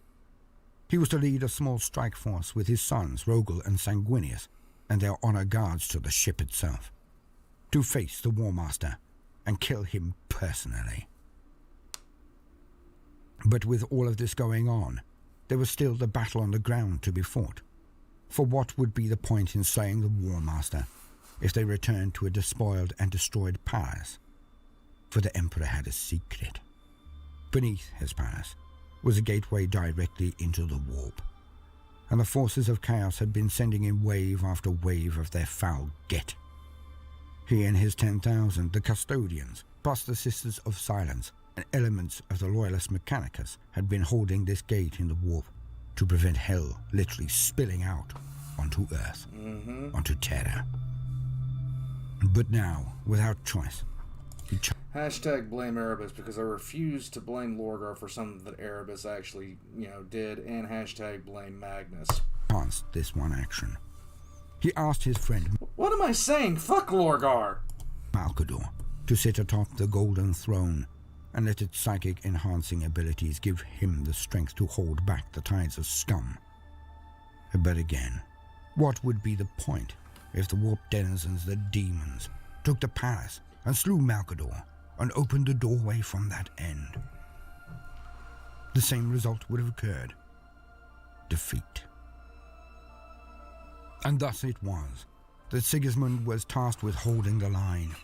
He was to lead a small strike force with his sons Rogel and Sanguinius and their honor guards to the ship itself, to face the War Master and kill him personally. But with all of this going on, there was still the battle on the ground to be fought. For what would be the point in slaying the War Master if they returned to a despoiled and destroyed palace? For the Emperor had a secret. Beneath his palace was a gateway directly into the warp, and the forces of chaos had been sending in wave after wave of their foul get. He and his 10,000, the custodians, plus the Sisters of Silence, and elements of the Loyalist Mechanicus had been holding this gate in the warp to prevent hell literally spilling out onto Earth, onto Terra. But now, without choice, he Hashtag blame Erebus, because I refuse to blame Lorgar for something that Erebus actually, did, and hashtag blame Magnus. chanced this one action. He asked his friend What am I saying? Fuck Lorgar! Malcador to sit atop the golden throne and let its psychic enhancing abilities give him the strength to hold back the tides of scum. But again, what would be the point if the warp denizens, the demons, took the palace and slew Malkador and opened the doorway from that end? The same result would have occurred. Defeat. And thus it was that Sigismund was tasked with holding the line,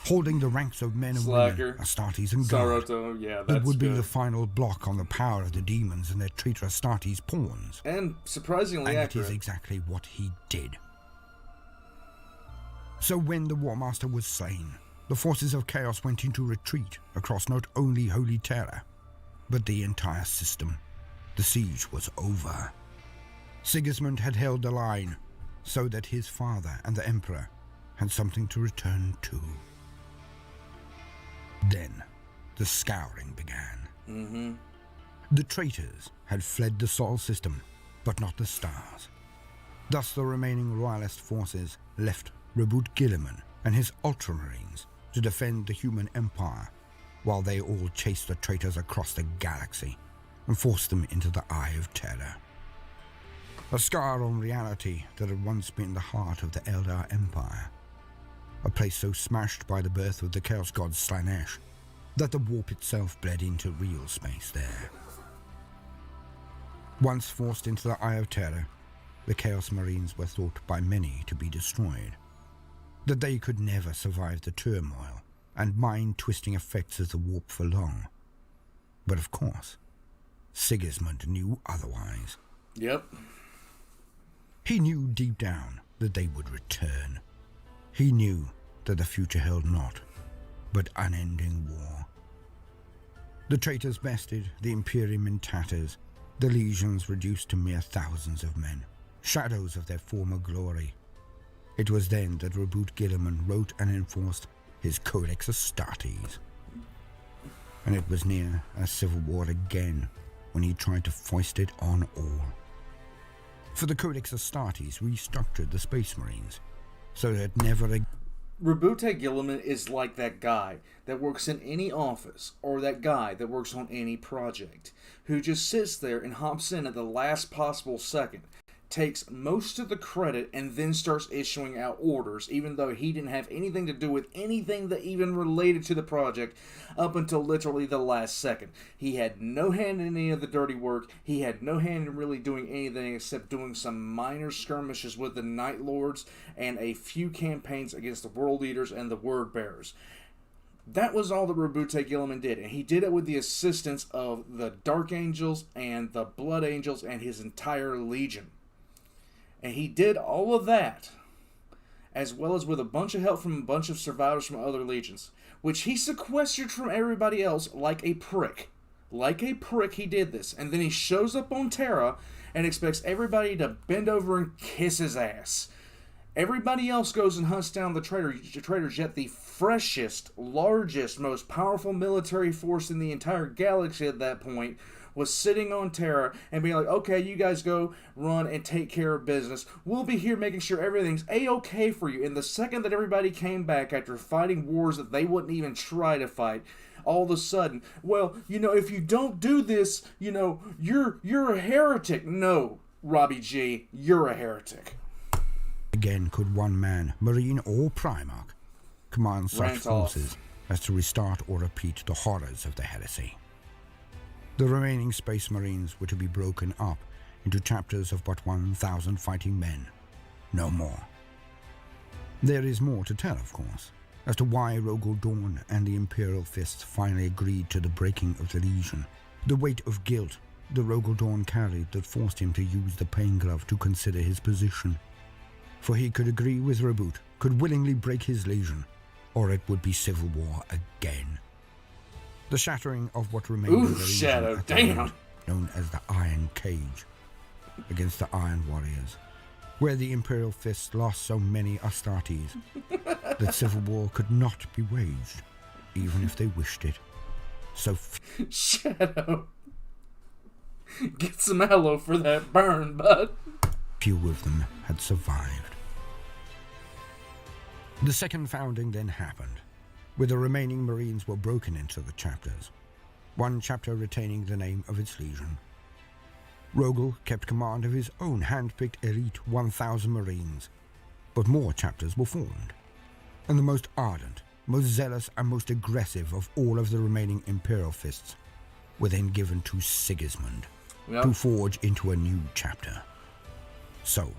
holding the ranks of men and Slacker, women, Astartes and guard, Saruto, yeah, that would be good. the final block on the power of the demons and their traitor Astartes' pawns. And surprisingly And accurate. it is exactly what he did. So when the War Master was slain, the forces of chaos went into retreat across not only Holy Terra, but the entire system. The siege was over. Sigismund had held the line, so that his father and the Emperor had something to return to. Then, the scouring began. The traitors had fled the Sol system, but not the stars. Thus the remaining royalist forces left Reboot Gilliman and his Ultramarines to defend the human empire, while they all chased the traitors across the galaxy and forced them into the Eye of Terror. A scar on reality that had once been the heart of the Eldar Empire. A place so smashed by the birth of the Chaos God Slanesh that the warp itself bled into real space there. Once forced into the Eye of Terror, the Chaos Marines were thought by many to be destroyed, that they could never survive the turmoil and mind-twisting effects of the warp for long. But of course, Sigismund knew otherwise. Yep. He knew deep down that they would return. He knew that the future held naught but unending war. The traitors bested, the Imperium in tatters, the legions reduced to mere thousands of men, shadows of their former glory. It was then that Reboot Gilliman wrote and enforced his Codex Astartes. And it was near a civil war again when he tried to foist it on all. For the Codex Astartes restructured the Space Marines so that never again. Reboot Gilliman is like that guy that works in any office, or that guy that works on any project, who just sits there and hops in at the last possible second, takes most of the credit, and then starts issuing out orders, even though he didn't have anything to do with anything that even related to the project up until literally the last second. He had no hand in any of the dirty work. He had no hand in really doing anything except doing some minor skirmishes with the Night Lords and a few campaigns against the World Eaters and the Word Bearers. That was all that Reboot Gilliman did, and he did it with the assistance of the Dark Angels and the Blood Angels and his entire legion. And he did all of that, as well as with a bunch of help from a bunch of survivors from other legions, which he sequestered from everybody else like a prick. Like a prick, he did this. And then he shows up on Terra and expects everybody to bend over and kiss his ass. Everybody else goes and hunts down the traitors, yet the freshest, largest, most powerful military force in the entire galaxy at that point was sitting on Terra and being like, okay, you guys go run and take care of business. We'll be here making sure everything's A-okay for you. And the second that everybody came back after fighting wars that they wouldn't even try to fight, all of a sudden, well, if you don't do this, you're a heretic. No, Robbie G, you're a heretic. Again could one man, Marine or Primarch, command such forces as to restart or repeat the horrors of the heresy. The remaining Space Marines were to be broken up into chapters of but 1,000 fighting men. No more. There is more to tell, of course, as to why Rogel Dawn and the Imperial Fists finally agreed to the breaking of the Legion. The weight of guilt the Rogel Dawn carried that forced him to use the Pain Glove to consider his position. For he could agree with Reboot, could willingly break his Legion, or it would be civil war again. The shattering of what remained of the Legion Shadow, at the damn! end, known as the Iron Cage, against the Iron Warriors, where the Imperial Fist lost so many Astartes that civil war could not be waged, even if they wished it. So Shadow, get some aloe for that burn, bud. few of them had survived. The second founding then happened, where the remaining Marines were broken into the chapters, one chapter retaining the name of its legion. Rogel kept command of his own hand-picked elite 1,000 Marines, but more chapters were formed, and the most ardent, most zealous, and most aggressive of all of the remaining Imperial Fists were then given to Sigismund to forge into a new chapter. So,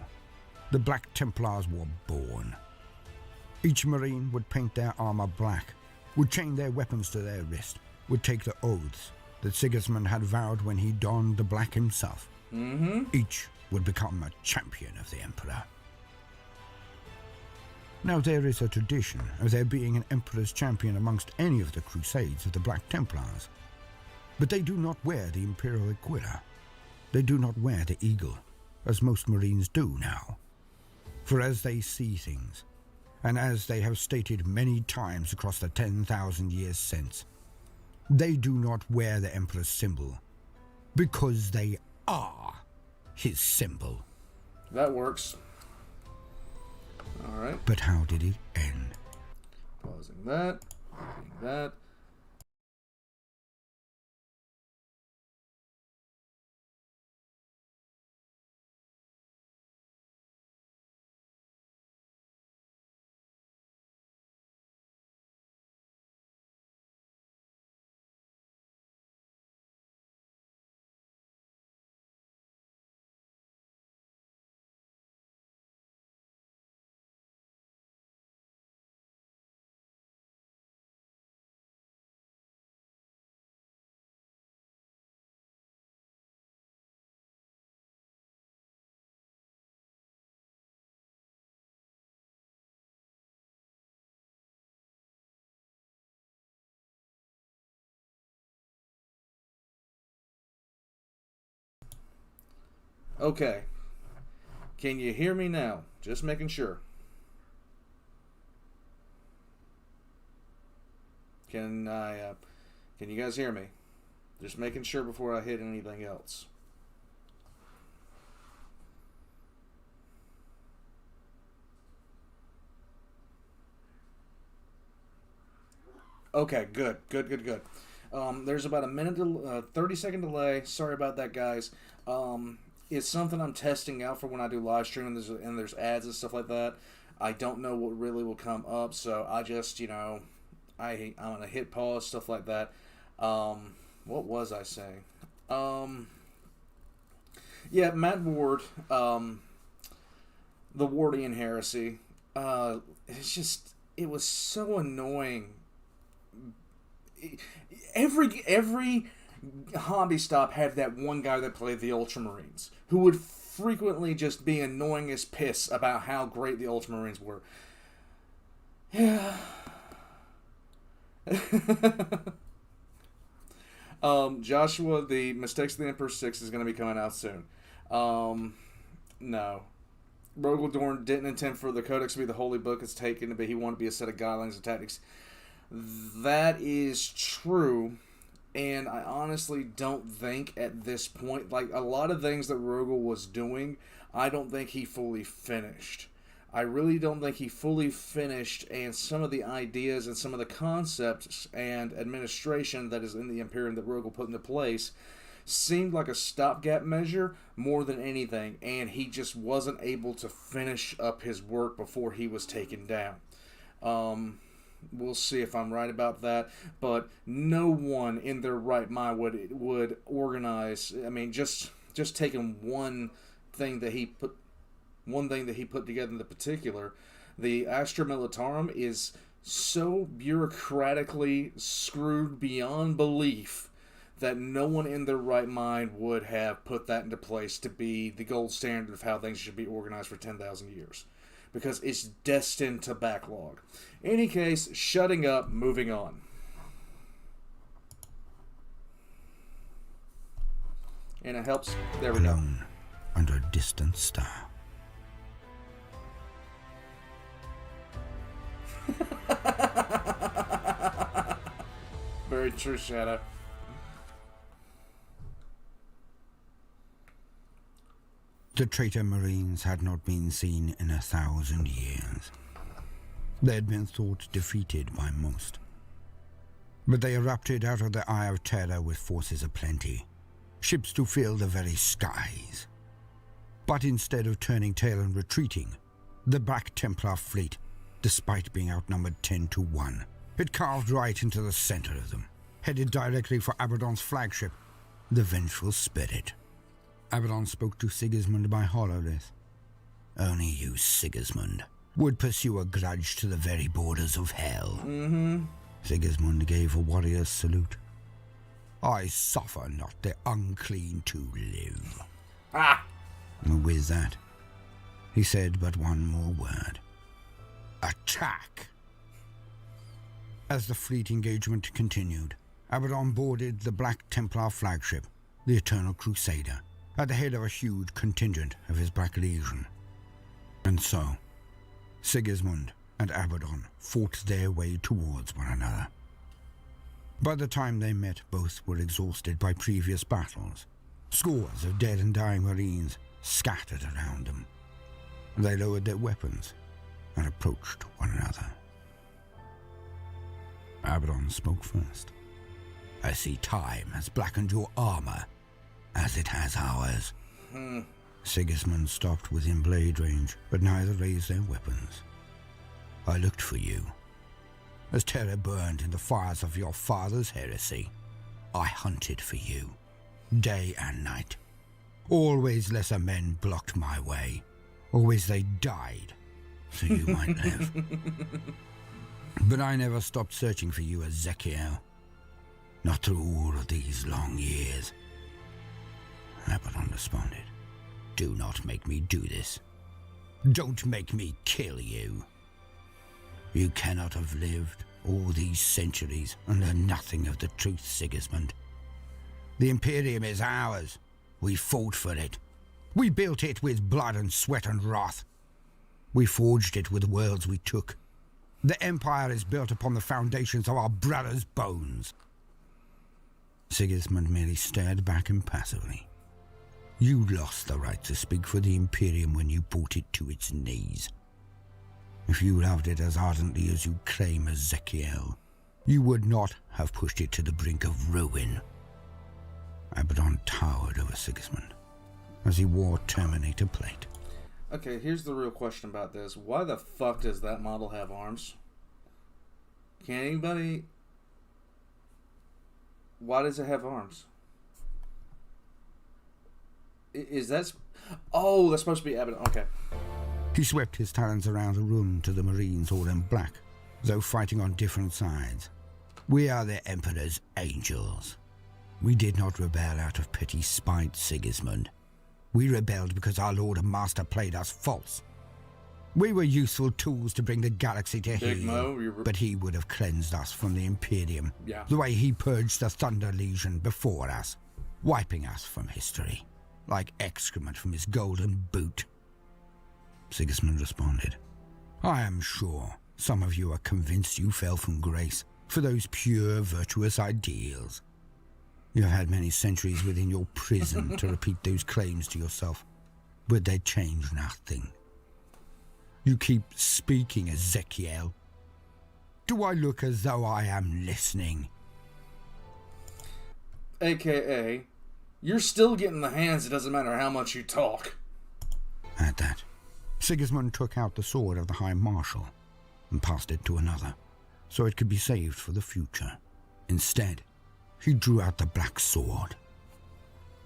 the Black Templars were born. Each Marine would paint their armor black, would chain their weapons to their wrist, would take the oaths that Sigismund had vowed when he donned the black himself. Each would become a champion of the Emperor. Now there is a tradition of there being an Emperor's champion amongst any of the Crusades of the Black Templars, but they do not wear the Imperial Aquila. They do not wear the eagle, as most Marines do now. For as they see things, and as they have stated many times across the 10,000 years since, they do not wear the Emperor's symbol, because they are his symbol. That works. All right. But how did it end? Pausing that. Pausing that. Okay. Can you hear me now? Just making sure. Can you guys hear me? Just making sure before I hit anything else. Okay, good. There's about a minute, 30-second delay. Sorry about that, guys. It's something I'm testing out for when I do live stream, and there's ads and stuff like that. I don't know what really will come up, so I just, I'm gonna hit pause, stuff like that. What was I saying? Yeah, Matt Ward, the Wardian heresy. It was so annoying. Every hobby stop had that one guy that played the Ultramarines who would frequently just be annoying as piss about how great the Ultramarines were. Yeah. Joshua, the Mistakes of the Emperor 6 is going to be coming out soon. No. Rogel didn't intend for the Codex to be the holy book it's taken to be. He wanted to be a set of guidelines and tactics. That is true. And I honestly don't think at this point, like a lot of things that Rogel was doing, I don't think he fully finished. I really don't think he fully finished, and some of the ideas and some of the concepts and administration that is in the Imperium that Rogel put into place seemed like a stopgap measure more than anything, and he just wasn't able to finish up his work before he was taken down. We'll see if I'm right about that, but no one in their right mind would organize. I mean, just taking one thing that he put together in the particular, the Astra Militarum is so bureaucratically screwed beyond belief that no one in their right mind would have put that into place to be the gold standard of how things should be organized for 10,000 years. Because it's destined to backlog. In any case, shutting up, moving on. And it helps. There we go. Alone under a distant star. Very true, Shadow. The traitor Marines had not been seen in 1,000 years. They had been thought defeated by most, But they erupted out of the Eye of Terror with forces aplenty, ships to fill the very skies. But instead of turning tail and retreating, the Black Templar fleet, despite being outnumbered 10-1, it carved right into the center of them, headed directly for Abaddon's flagship, the Vengeful Spirit. Abaddon spoke to Sigismund by hololith. Only you, Sigismund, would pursue a grudge to the very borders of hell. Sigismund gave a warrior's salute. I suffer not the unclean to live. And with that, he said but one more word. Attack! As the fleet engagement continued, Abaddon boarded the Black Templar flagship, the Eternal Crusader, at the head of a huge contingent of his Black Legion. And so, Sigismund and Abaddon fought their way towards one another. By the time they met, both were exhausted by previous battles. Scores of dead and dying Marines scattered around them. They lowered their weapons and approached one another. Abaddon spoke first. I see time has blackened your armor, as it has ours. Sigismund stopped within blade range, but neither raised their weapons. I looked for you. As terror burned in the fires of your father's heresy, I hunted for you, day and night. Always lesser men blocked my way. Always they died, so you might live. But I never stopped searching for you, Ezekiel. Not through all of these long years. Abaddon responded. Do not make me do this. Don't make me kill you. You cannot have lived all these centuries and learn nothing of the truth, Sigismund. The Imperium is ours. We fought for it. We built it with blood and sweat and wrath. We forged it with worlds we took. The Empire is built upon the foundations of our brothers' bones. Sigismund merely stared back impassively. You lost the right to speak for the Imperium when you brought it to its knees. If you loved it as ardently as you claim, Ezekiel, you would not have pushed it to the brink of ruin. Abaddon towered over Sigismund as he wore Terminator plate. Okay, here's the real question about this. Why the fuck does that model have arms? Can anybody... Why does it have arms? Is that... Oh, that's supposed to be Abaddon. Okay. He swept his talons around the room to the Marines all in black, though fighting on different sides. We are the Emperor's angels. We did not rebel out of petty spite, Sigismund. We rebelled because our Lord and Master played us false. We were useful tools to bring the galaxy to heel, but he would have cleansed us from the Imperium, the way he purged the Thunder Legion before us, wiping us from history, like excrement from his golden boot. Sigismund responded, I am sure some of you are convinced you fell from grace for those pure, virtuous ideals. You have had many centuries within your prison to repeat those claims to yourself, but they change nothing. You keep speaking, Ezekiel. Do I look as though I am listening? AKA, you're still getting the hands, it doesn't matter how much you talk. At that, Sigismund took out the sword of the High Marshal and passed it to another, so it could be saved for the future. Instead, he drew out the Black Sword.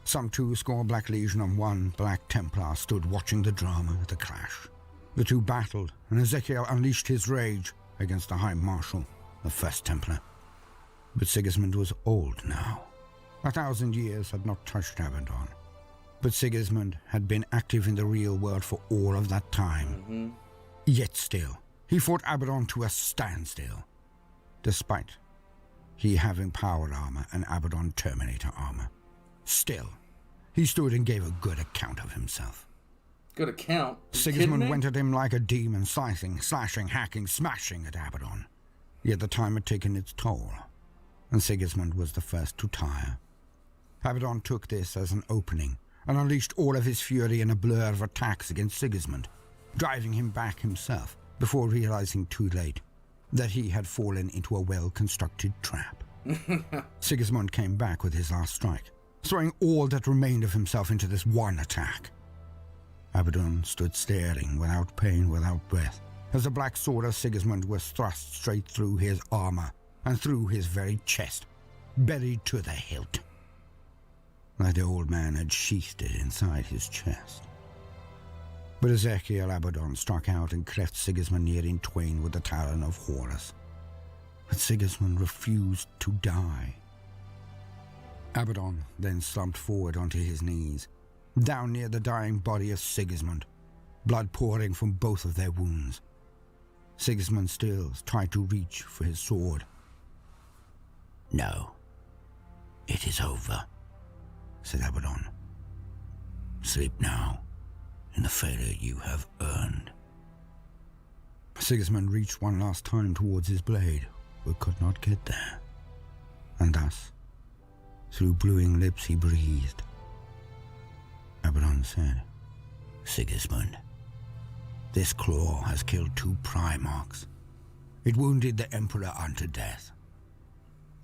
Some 2 Black Legion and 1 Black Templar stood watching the drama of the clash. The two battled, and Ezekiel unleashed his rage against the High Marshal, the First Templar. But Sigismund was old now. 1,000 years had not touched Abaddon. But Sigismund had been active in the real world for all of that time. Yet still, he fought Abaddon to a standstill, despite he having power armor and Abaddon Terminator armor. Still, he stood and gave a good account of himself. Good account? Sigismund went at him like a demon, slicing, slashing, hacking, smashing at Abaddon. Yet the time had taken its toll, and Sigismund was the first to tire. Abaddon took this as an opening and unleashed all of his fury in a blur of attacks against Sigismund, driving him back himself before realizing too late that he had fallen into a well-constructed trap. Sigismund came back with his last strike, throwing all that remained of himself into this one attack. Abaddon stood staring, without pain, without breath, as the black sword of Sigismund was thrust straight through his armor and through his very chest, buried to the hilt. Like the old man had sheathed it inside his chest. But Ezekiel Abaddon struck out and cleft Sigismund near in twain with the talon of Horus. But Sigismund refused to die. Abaddon then slumped forward onto his knees, down near the dying body of Sigismund, blood pouring from both of their wounds. Sigismund still tried to reach for his sword. "No, it is over," said Abaddon. "Sleep now in the failure you have earned." Sigismund reached one last time towards his blade, but could not get there. And thus, through bluing lips he breathed. Abaddon said, "Sigismund, this claw has killed 2 Primarchs. It wounded the Emperor unto death.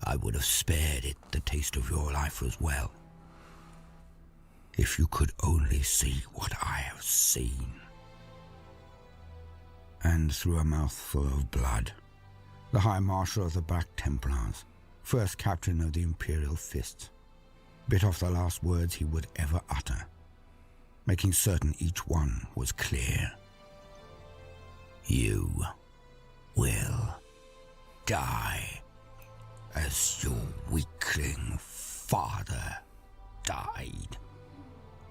I would have spared it the taste of your life as well. If you could only see what I have seen." And through a mouthful of blood, the High Marshal of the Black Templars, first captain of the Imperial Fists, bit off the last words he would ever utter, making certain each one was clear. "You will die as your weakling father died.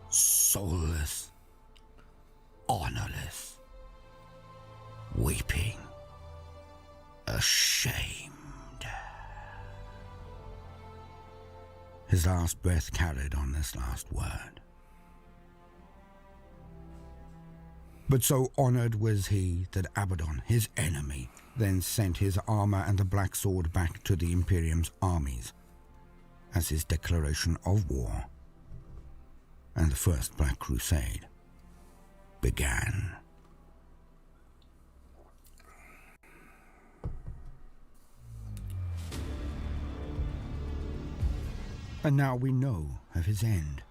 Soulless, honorless, weeping, ashamed." His last breath carried on this last word. But so honored was he that Abaddon, his enemy, then sent his armor and the black sword back to the Imperium's armies as his declaration of war. And the First Black Crusade began. And now we know of his end.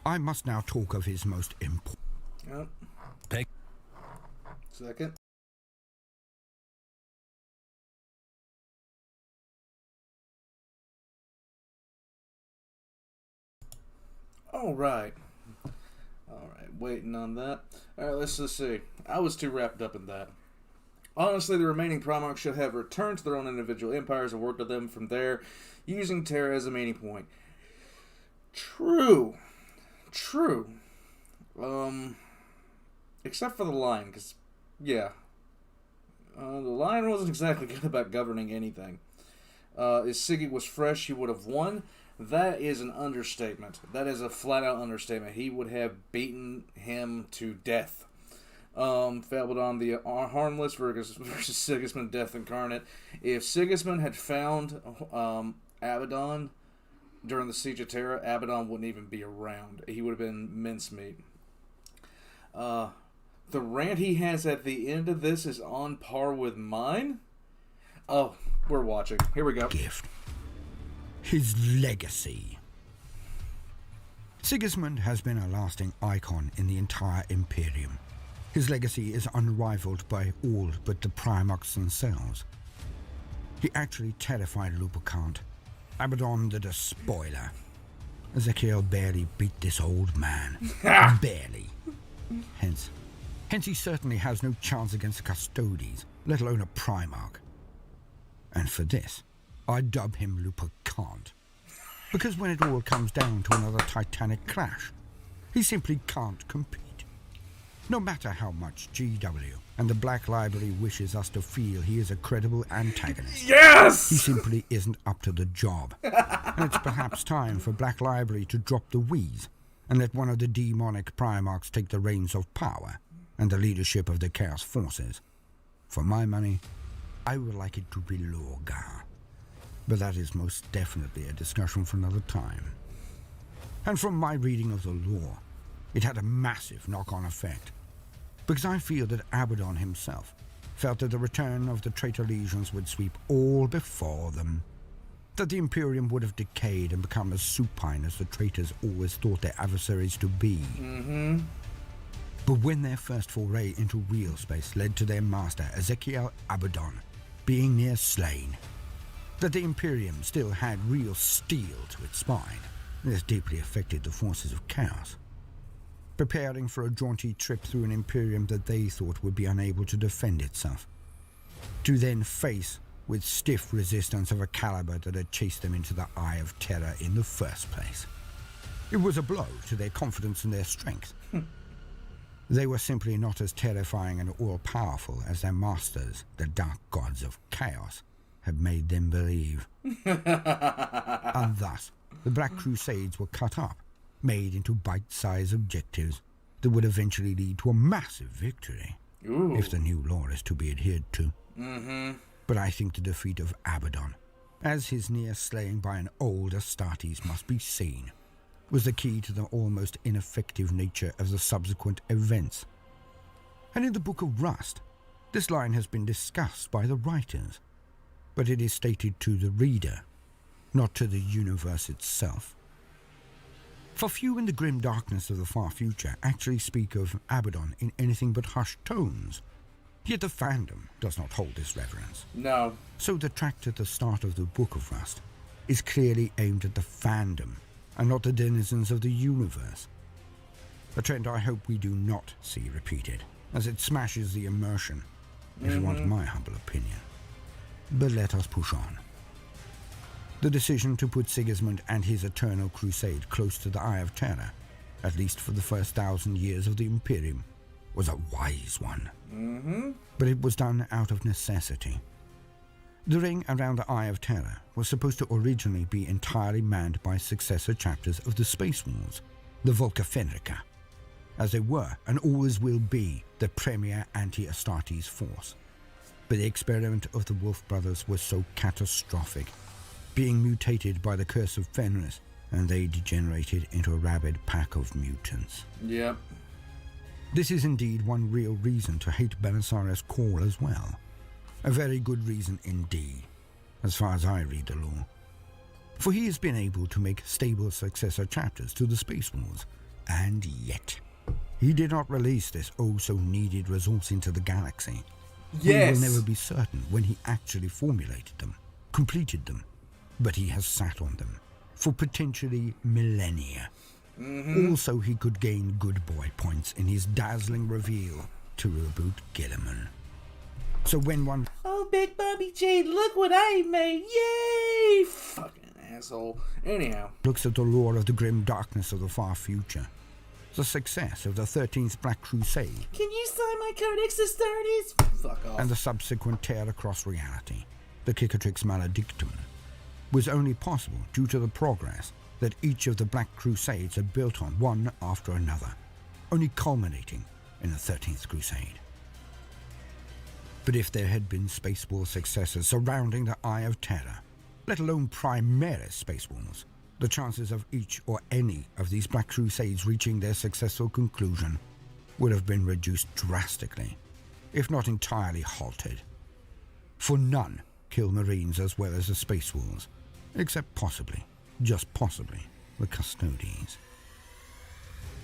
I must now talk of his most important... Yep. Take. Second. All right, waiting on that. All right, let's just see. I was too wrapped up in that. Honestly, the remaining Primarchs should have returned to their own individual empires and worked with them from there, using Terra as a meeting point. True. Except for the Lion, because, yeah. The Lion wasn't exactly good about governing anything. If Siggy was fresh, he would have won. That is an understatement. That is a flat-out understatement. He would have beaten him to death. Fabled on the Harmless versus Sigismund Death Incarnate. If Sigismund had found Abaddon during the Siege of Terra, Abaddon wouldn't even be around. He would have been mincemeat. The rant he has at the end of this is on par with mine. Oh, we're watching. Here we go. Gift. His legacy. Sigismund has been a lasting icon in the entire Imperium. His legacy is unrivaled by all but the Primarchs themselves. He actually terrified Lupercant. Abaddon the Despoiler. Ezekiel barely beat this old man. Barely. Hence he certainly has no chance against the Custodes, let alone a Primarch. And for this, I dub him Lupercant. Because when it all comes down to another titanic clash, he simply can't compete. No matter how much GW and the Black Library wishes us to feel he is a credible antagonist. Yes! He simply isn't up to the job. And it's perhaps time for Black Library to drop the wheeze and let one of the demonic Primarchs take the reins of power and the leadership of the Chaos Forces. For my money, I would like it to be Lorgar. But that is most definitely a discussion for another time. And from my reading of the lore, it had a massive knock-on effect. Because I feel that Abaddon himself felt that the return of the traitor legions would sweep all before them. that the Imperium would have decayed and become as supine as the traitors always thought their adversaries to be. But when their first foray into real space led to their master, Ezekiel Abaddon, being near slain, that the Imperium still had real steel to its spine, this deeply affected the forces of chaos, preparing for a jaunty trip through an Imperium that they thought would be unable to defend itself, to then face with stiff resistance of a caliber that had chased them into the Eye of Terror in the first place. It was a blow to their confidence and their strength. They were simply not as terrifying and all-powerful as their masters, the dark gods of chaos, had made them believe. And thus, the Black Crusades were cut up, made into bite-sized objectives that would eventually lead to a massive victory, if the new law is to be adhered to. But I think the defeat of Abaddon, as his near slaying by an old Astartes must be seen, was the key to the almost ineffective nature of the subsequent events. And in the Book of Rust, this line has been discussed by the writers, but it is stated to the reader, not to the universe itself. For few in the grim darkness of the far future actually speak of Abaddon in anything but hushed tones, yet the fandom does not hold this reverence. No. So the tract at the start of the Book of Rust is clearly aimed at the fandom and not the denizens of the universe. A trend I hope we do not see repeated, as it smashes the immersion, if you want my humble opinion. But let us push on. The decision to put Sigismund and his eternal crusade close to the Eye of Terror, at least for the first 1,000 years of the Imperium, was a wise one. But it was done out of necessity. The ring around the Eye of Terror was supposed to originally be entirely manned by successor chapters of the Space Wolves, the Volca Fenrica, as they were and always will be the premier anti-Astartes force. But the experiment of the Wolf Brothers was so catastrophic, being mutated by the curse of Fenris, and they degenerated into a rabid pack of mutants. Yep. This is indeed one real reason to hate Belisarius Cawl as well. A very good reason indeed, as far as I read the lore. For he has been able to make stable successor chapters to the Space Wars, and yet he did not release this oh-so-needed resource into the galaxy. Yes. We will never be certain when he actually formulated them, completed them, but he has sat on them for potentially millennia. Also, he could gain good boy points in his dazzling reveal to reboot Gilliman. So when one... Oh, Big Bobby J, look what I made! Yay! Fucking asshole. Anyhow. looks at the lore of the grim darkness of the far future, the success of the 13th Black Crusade, Can you sign my Codex Astartes? Fuck off. and the subsequent tear across reality, the Cicatrix Maledictum, was only possible due to the progress that each of the Black Crusades had built on one after another, only culminating in the 13th Crusade. But if there had been Space War successors surrounding the Eye of Terror, let alone Primaris Space Wars, the chances of each or any of these Black Crusades reaching their successful conclusion would have been reduced drastically, if not entirely halted. For none kill Marines as well as the Space Wars, except possibly, just possibly, the Custodes.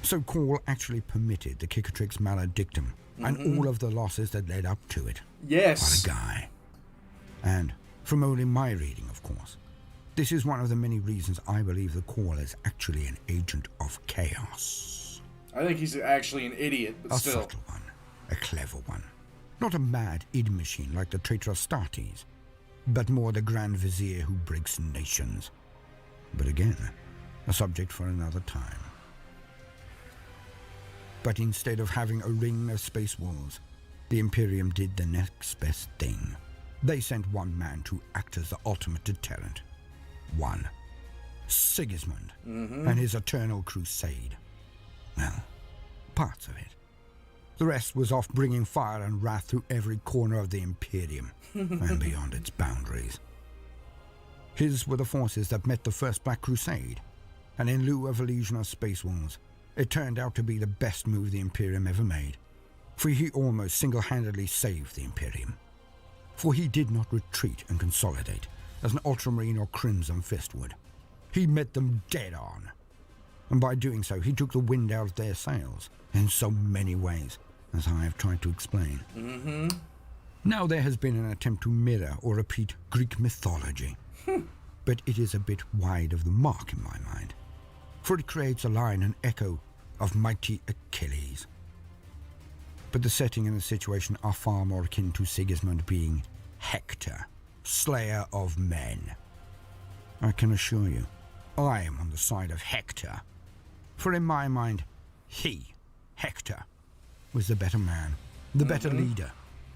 So Cawl actually permitted the Cicatrix Maledictum and all of the losses that led up to it. Yes. What a guy. And, from only my reading, of course, this is one of the many reasons I believe the Cawl is actually an agent of chaos. I think he's actually an idiot, but A still. subtle one, a clever one. Not a mad id machine like the traitor Astartes, but more the Grand Vizier who breaks nations. But again, a subject for another time. But instead of having a ring of space walls, the Imperium did the next best thing. They sent one man to act as the ultimate deterrent. One. Sigismund and his eternal crusade. Well, parts of it. The rest was off bringing fire and wrath through every corner of the Imperium and beyond its boundaries. His were the forces that met the First Black Crusade, and in lieu of a legion of space wolves, it turned out to be the best move the Imperium ever made, for he almost single-handedly saved the Imperium. For he did not retreat and consolidate, as an ultramarine or crimson fist would. He met them dead on. And by doing so, he took the wind out of their sails in so many ways, as I have tried to explain. Now there has been an attempt to mirror or repeat Greek mythology, but it is a bit wide of the mark in my mind, for it creates a line, an echo of mighty Achilles. But the setting and the situation are far more akin to Sigismund being Hector, slayer of men. I can assure you, I am on the side of Hector, for in my mind, he, Hector, was the better man, the better leader,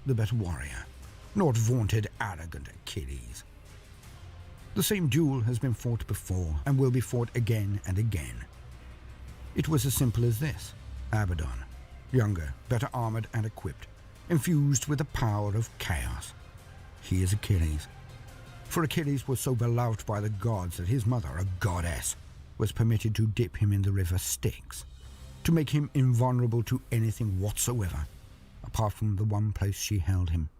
the better warrior, not vaunted arrogant Achilles. The same duel has been fought before and will be fought again and again. It was as simple as this. Abaddon, younger, better armored and equipped, infused with the power of chaos. He is Achilles. For Achilles was so beloved by the gods that his mother, a goddess, was permitted to dip him in the river Styx, to make him invulnerable to anything whatsoever, apart from the one place she held him,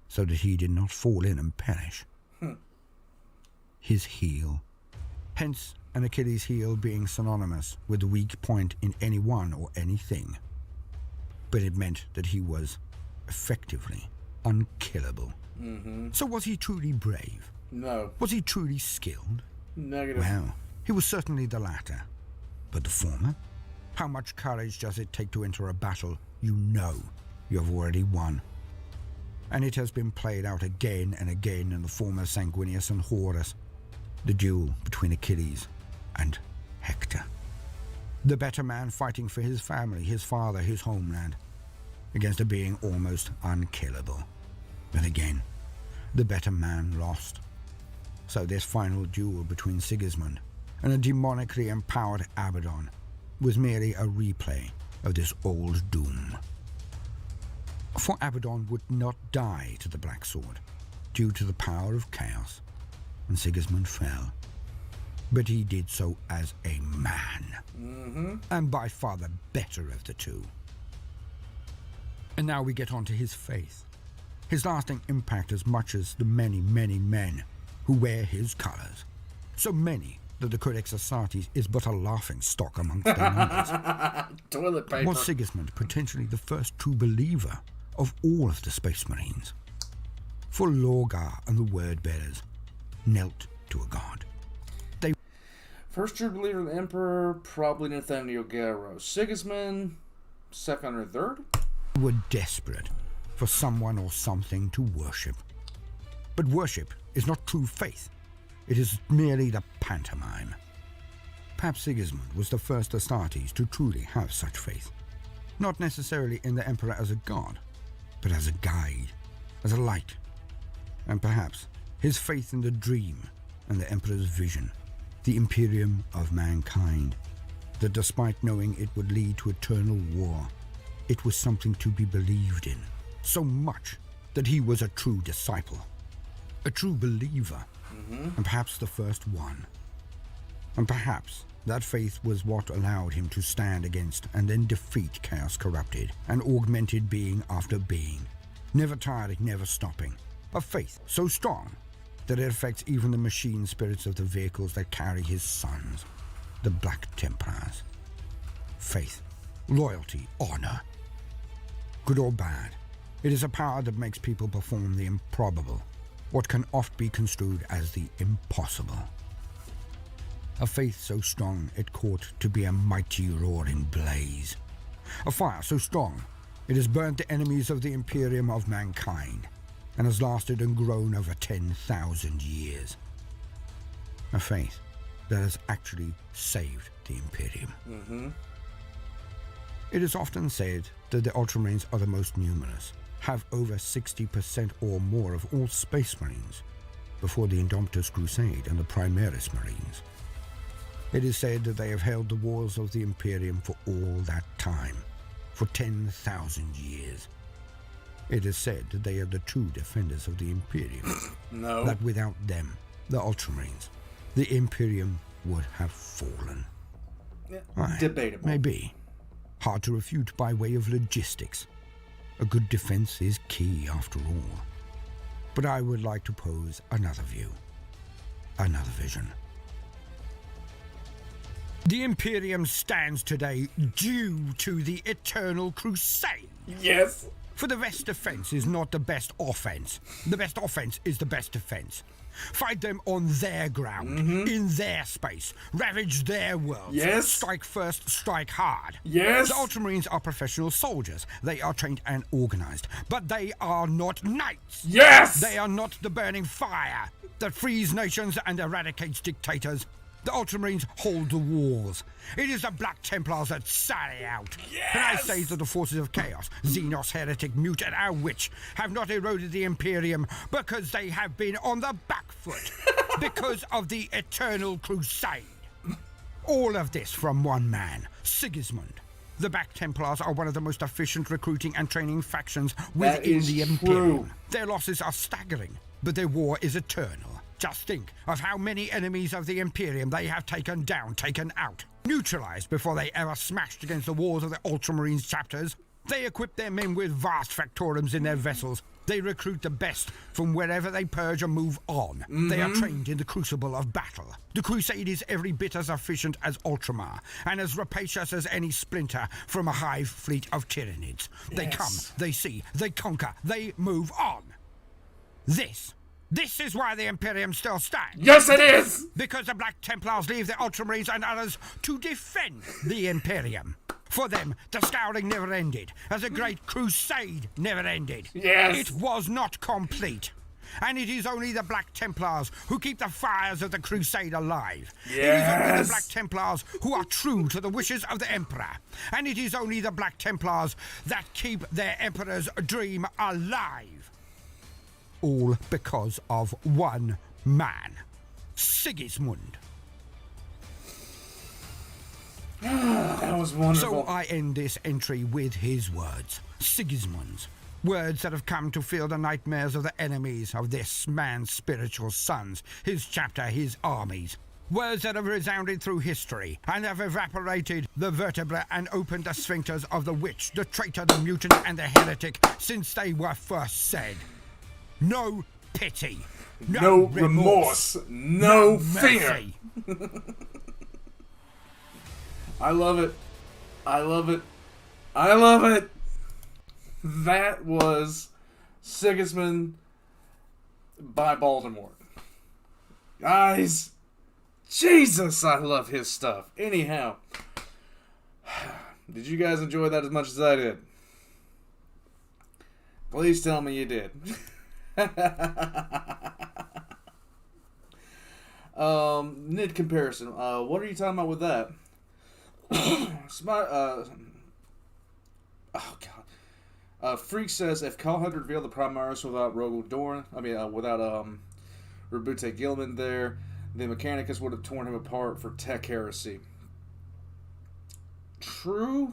so that he did not fall in and perish. His heel. Hence an Achilles' heel being synonymous with the weak point in anyone or anything. But it meant that he was, effectively, unkillable. So was he truly brave? No. Was he truly skilled? Negative. Well, he was certainly the latter. But the former? How much courage does it take to enter a battle you know you have already won? And it has been played out again and again in the former Sanguinius and Horus, the duel between Achilles and Hector. The better man fighting for his family, his father, his homeland, against a being almost unkillable. But again, the better man lost. So this final duel between Sigismund and a demonically empowered Abaddon was merely a replay of this old doom. For Abaddon would not die to the Black Sword due to the power of chaos, and Sigismund fell. But he did so as a man, and by far the better of the two. And now we get on to his faith, his lasting impact as much as the many, many men who wear his colours. So many that the Codex Astartes is but a laughing stock amongst their numbers. Toilet paper. Was Sigismund potentially the first true believer of all of the Space Marines? For Lorgar and the Word-Bearers knelt to a god. They First true believer of the Emperor, probably Nathaniel Garrow. Sigismund, second or third? were desperate for someone or something to worship. But worship is not true faith. It is merely the pantomime. Perhaps Sigismund was the first Astartes to truly have such faith. Not necessarily in the Emperor as a god, but as a guide, as a light. And perhaps his faith in the dream and the Emperor's vision, the Imperium of mankind, that despite knowing it would lead to eternal war, it was something to be believed in, so much that he was a true disciple, a true believer, and perhaps the first one. And perhaps that faith was what allowed him to stand against and then defeat Chaos Corrupted and augmented being after being, never tiring, never stopping. A faith so strong that it affects even the machine spirits of the vehicles that carry his sons, the Black Templars. Faith, loyalty, honor. Good or bad, it is a power that makes people perform the improbable, what can oft be construed as the impossible. A faith so strong it caught to be a mighty roaring blaze. A fire so strong it has burnt the enemies of the Imperium of mankind, and has lasted and grown over 10,000 years. A faith that has actually saved the Imperium. It is often said that the Ultramarines are the most numerous, have over 60% or more of all Space Marines, before the Indomitus Crusade and the Primaris Marines. It is said that they have held the walls of the Imperium for all that time, for 10,000 years. It is said that they are the true defenders of the Imperium. No. That without them, the Ultramarines, the Imperium would have fallen. Aye, Debatable. maybe. Hard to refute by way of logistics. A good defense is key after all. But I would like to pose another view. another vision. The Imperium stands today due to the Eternal Crusade. Yes. For the best defense is not the best offense. The best offense is the best defense. Fight them on their ground, in their space, ravage their worlds. Yes. Strike first, strike hard. Yes. The Ultramarines are professional soldiers. They are trained and organized, but they are not knights. Yes. They are not the burning fire that frees nations and eradicates dictators. The Ultramarines hold the wars. It is the Black Templars that sally out. Yes! And I say that the forces of chaos, Xenos, Heretic, Mute, and our Witch have not eroded the Imperium because they have been on the back foot. Because of the Eternal Crusade. All of this from one man, Sigismund. The Black Templars are one of the most efficient recruiting and training factions within the Imperium. Their losses are staggering, but their war is eternal. Just think of how many enemies of the Imperium they have taken down, taken out, neutralized before they ever smashed against the walls of the Ultramarines chapters. They equip their men with vast factorums in their vessels. They recruit the best from wherever they purge and move on. They are trained in the crucible of battle. The Crusade is every bit as efficient as Ultramar, and as rapacious as any splinter from a hive fleet of Tyranids. They come, they see, they conquer, they move on. This is why the Imperium still stands. Yes, it is! Because the Black Templars leave the Ultramarines and others to defend the Imperium. For them, the scouring never ended, as the Great Crusade never ended. Yes! It was not complete. And it is only the Black Templars who keep the fires of the Crusade alive. Yes! It is only the Black Templars who are true to the wishes of the Emperor. And it is only the Black Templars that keep their Emperor's dream alive. All because of one man, Sigismund. That was wonderful. So I end this entry with his words, Sigismund's. Words that have come to fill the nightmares of the enemies of this man's spiritual sons, his chapter, his armies. Words that have resounded through history and have evaporated the vertebra and opened the sphincters of the witch, the traitor, the mutant, and the heretic since they were first said. No pity. No remorse. No fear. I love it. I love it. I love it. That was Sigismund by Baldermort. Guys, Jesus, I love his stuff. Anyhow, did you guys enjoy that as much as I did? Please tell me you did. Nid comparison. What are you talking about with that? Oh god. Freak says if Call had revealed the Primaris without without Rabute Gilman there, the Mechanicus would have torn him apart for tech heresy. True.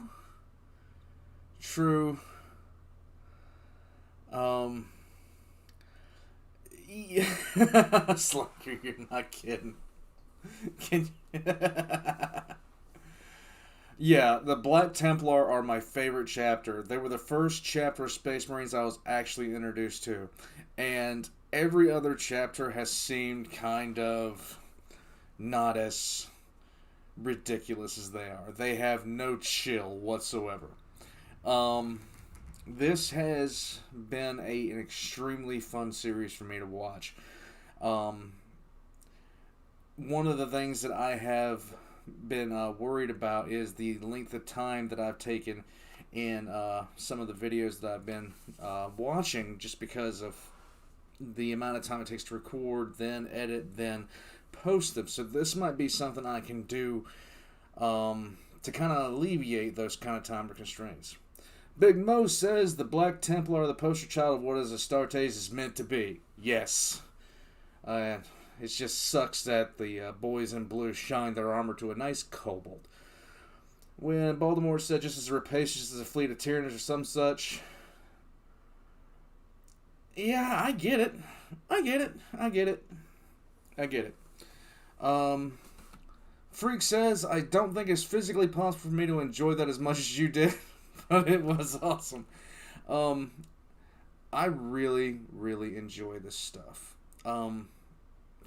Yeah. Slacker, you're not kidding. Can you? Yeah, the Black Templar are my favorite chapter. They were the first chapter of Space Marines I was actually introduced to. And every other chapter has seemed kind of not as ridiculous as they are. They have no chill whatsoever. This has been an extremely fun series for me to watch. One of the things that I have been worried about is the length of time that I've taken in some of the videos that I've been watching, just because of the amount of time it takes to record, then edit, then post them. So this might be something I can do to kind of alleviate those kind of time constraints. Big Mo says the Black Templar are the poster child of what is Astartes is meant to be. Yes. It just sucks that the boys in blue shine their armor to a nice cobalt. When Baldermort said just as rapacious as a fleet of Tyranids or some such. Yeah, I get it. Freak says, I don't think it's physically possible for me to enjoy that as much as you did, but it was awesome. I really, really enjoy this stuff.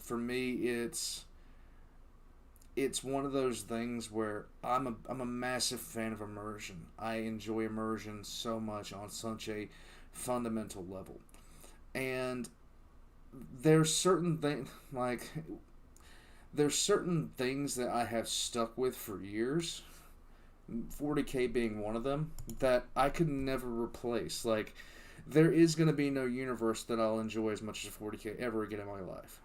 For me, it's one of those things where I'm a massive fan of immersion. I enjoy immersion so much on such a fundamental level. And there's certain things there's certain things that I have stuck with for years, 40K being one of them, that I could never replace. Like, there is going to be no universe that I'll enjoy as much as 40K ever again in my life.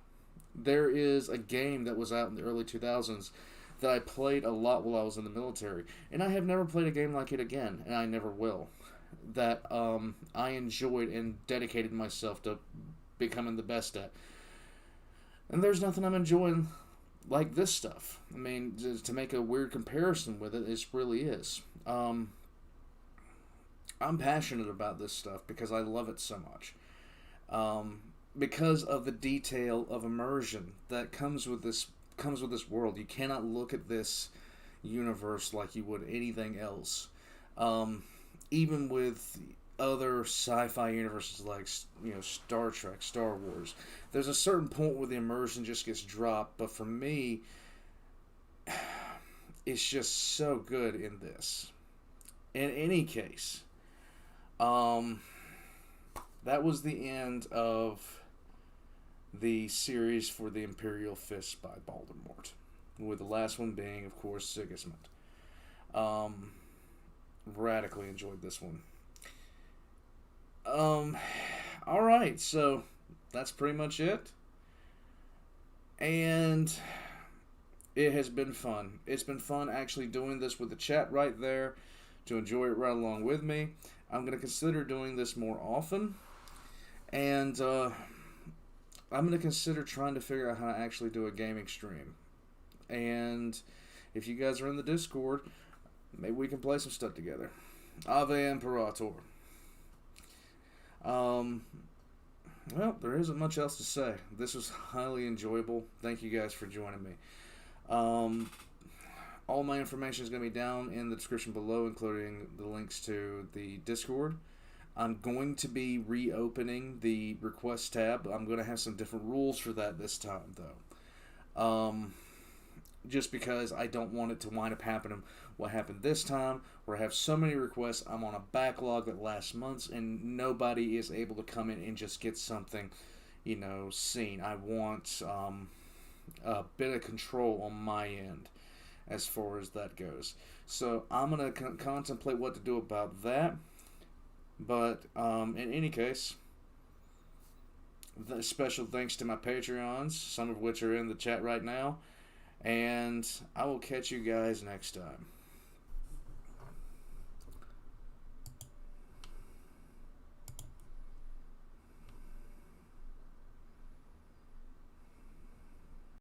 There is a game that was out in the early 2000s that I played a lot while I was in the military, and I have never played a game like it again, and I never will. That I enjoyed and dedicated myself to becoming the best at. And there's nothing I'm enjoying like this stuff. I mean, to make a weird comparison with it, it really is. I'm passionate about this stuff because I love it so much. Because of the detail of immersion that comes with this world. You cannot look at this universe like you would anything else. Even with other sci-fi universes like, Star Trek, Star Wars, there's a certain point where the immersion just gets dropped. But for me, it's just so good in this. In any case, that was the end of the series for the Imperial Fist by Baldermort, with the last one being, of course, Sigismund. Radically enjoyed this one. Alright, so that's pretty much it. And it has been fun. It's been fun actually doing this with the chat right there to enjoy it right along with me. I'm going to consider doing this more often. And I'm going to consider trying to figure out how to actually do a gaming stream. And if you guys are in the Discord, maybe we can play some stuff together. Ave Imperator. Well, there isn't much else to say. This was highly enjoyable. Thank you guys for joining me. All my information is going to be down in the description below, including the links to the Discord. I'm going to be reopening the request tab. I'm going to have some different rules for that this time, though. Just because I don't want it to wind up happening what happened this time, where I have so many requests, I'm on a backlog that lasts months, and nobody is able to come in and just get something, seen. I want a bit of control on my end as far as that goes. So I'm going to contemplate what to do about that. But in any case, special thanks to my Patreons, some of which are in the chat right now. And I will catch you guys next time.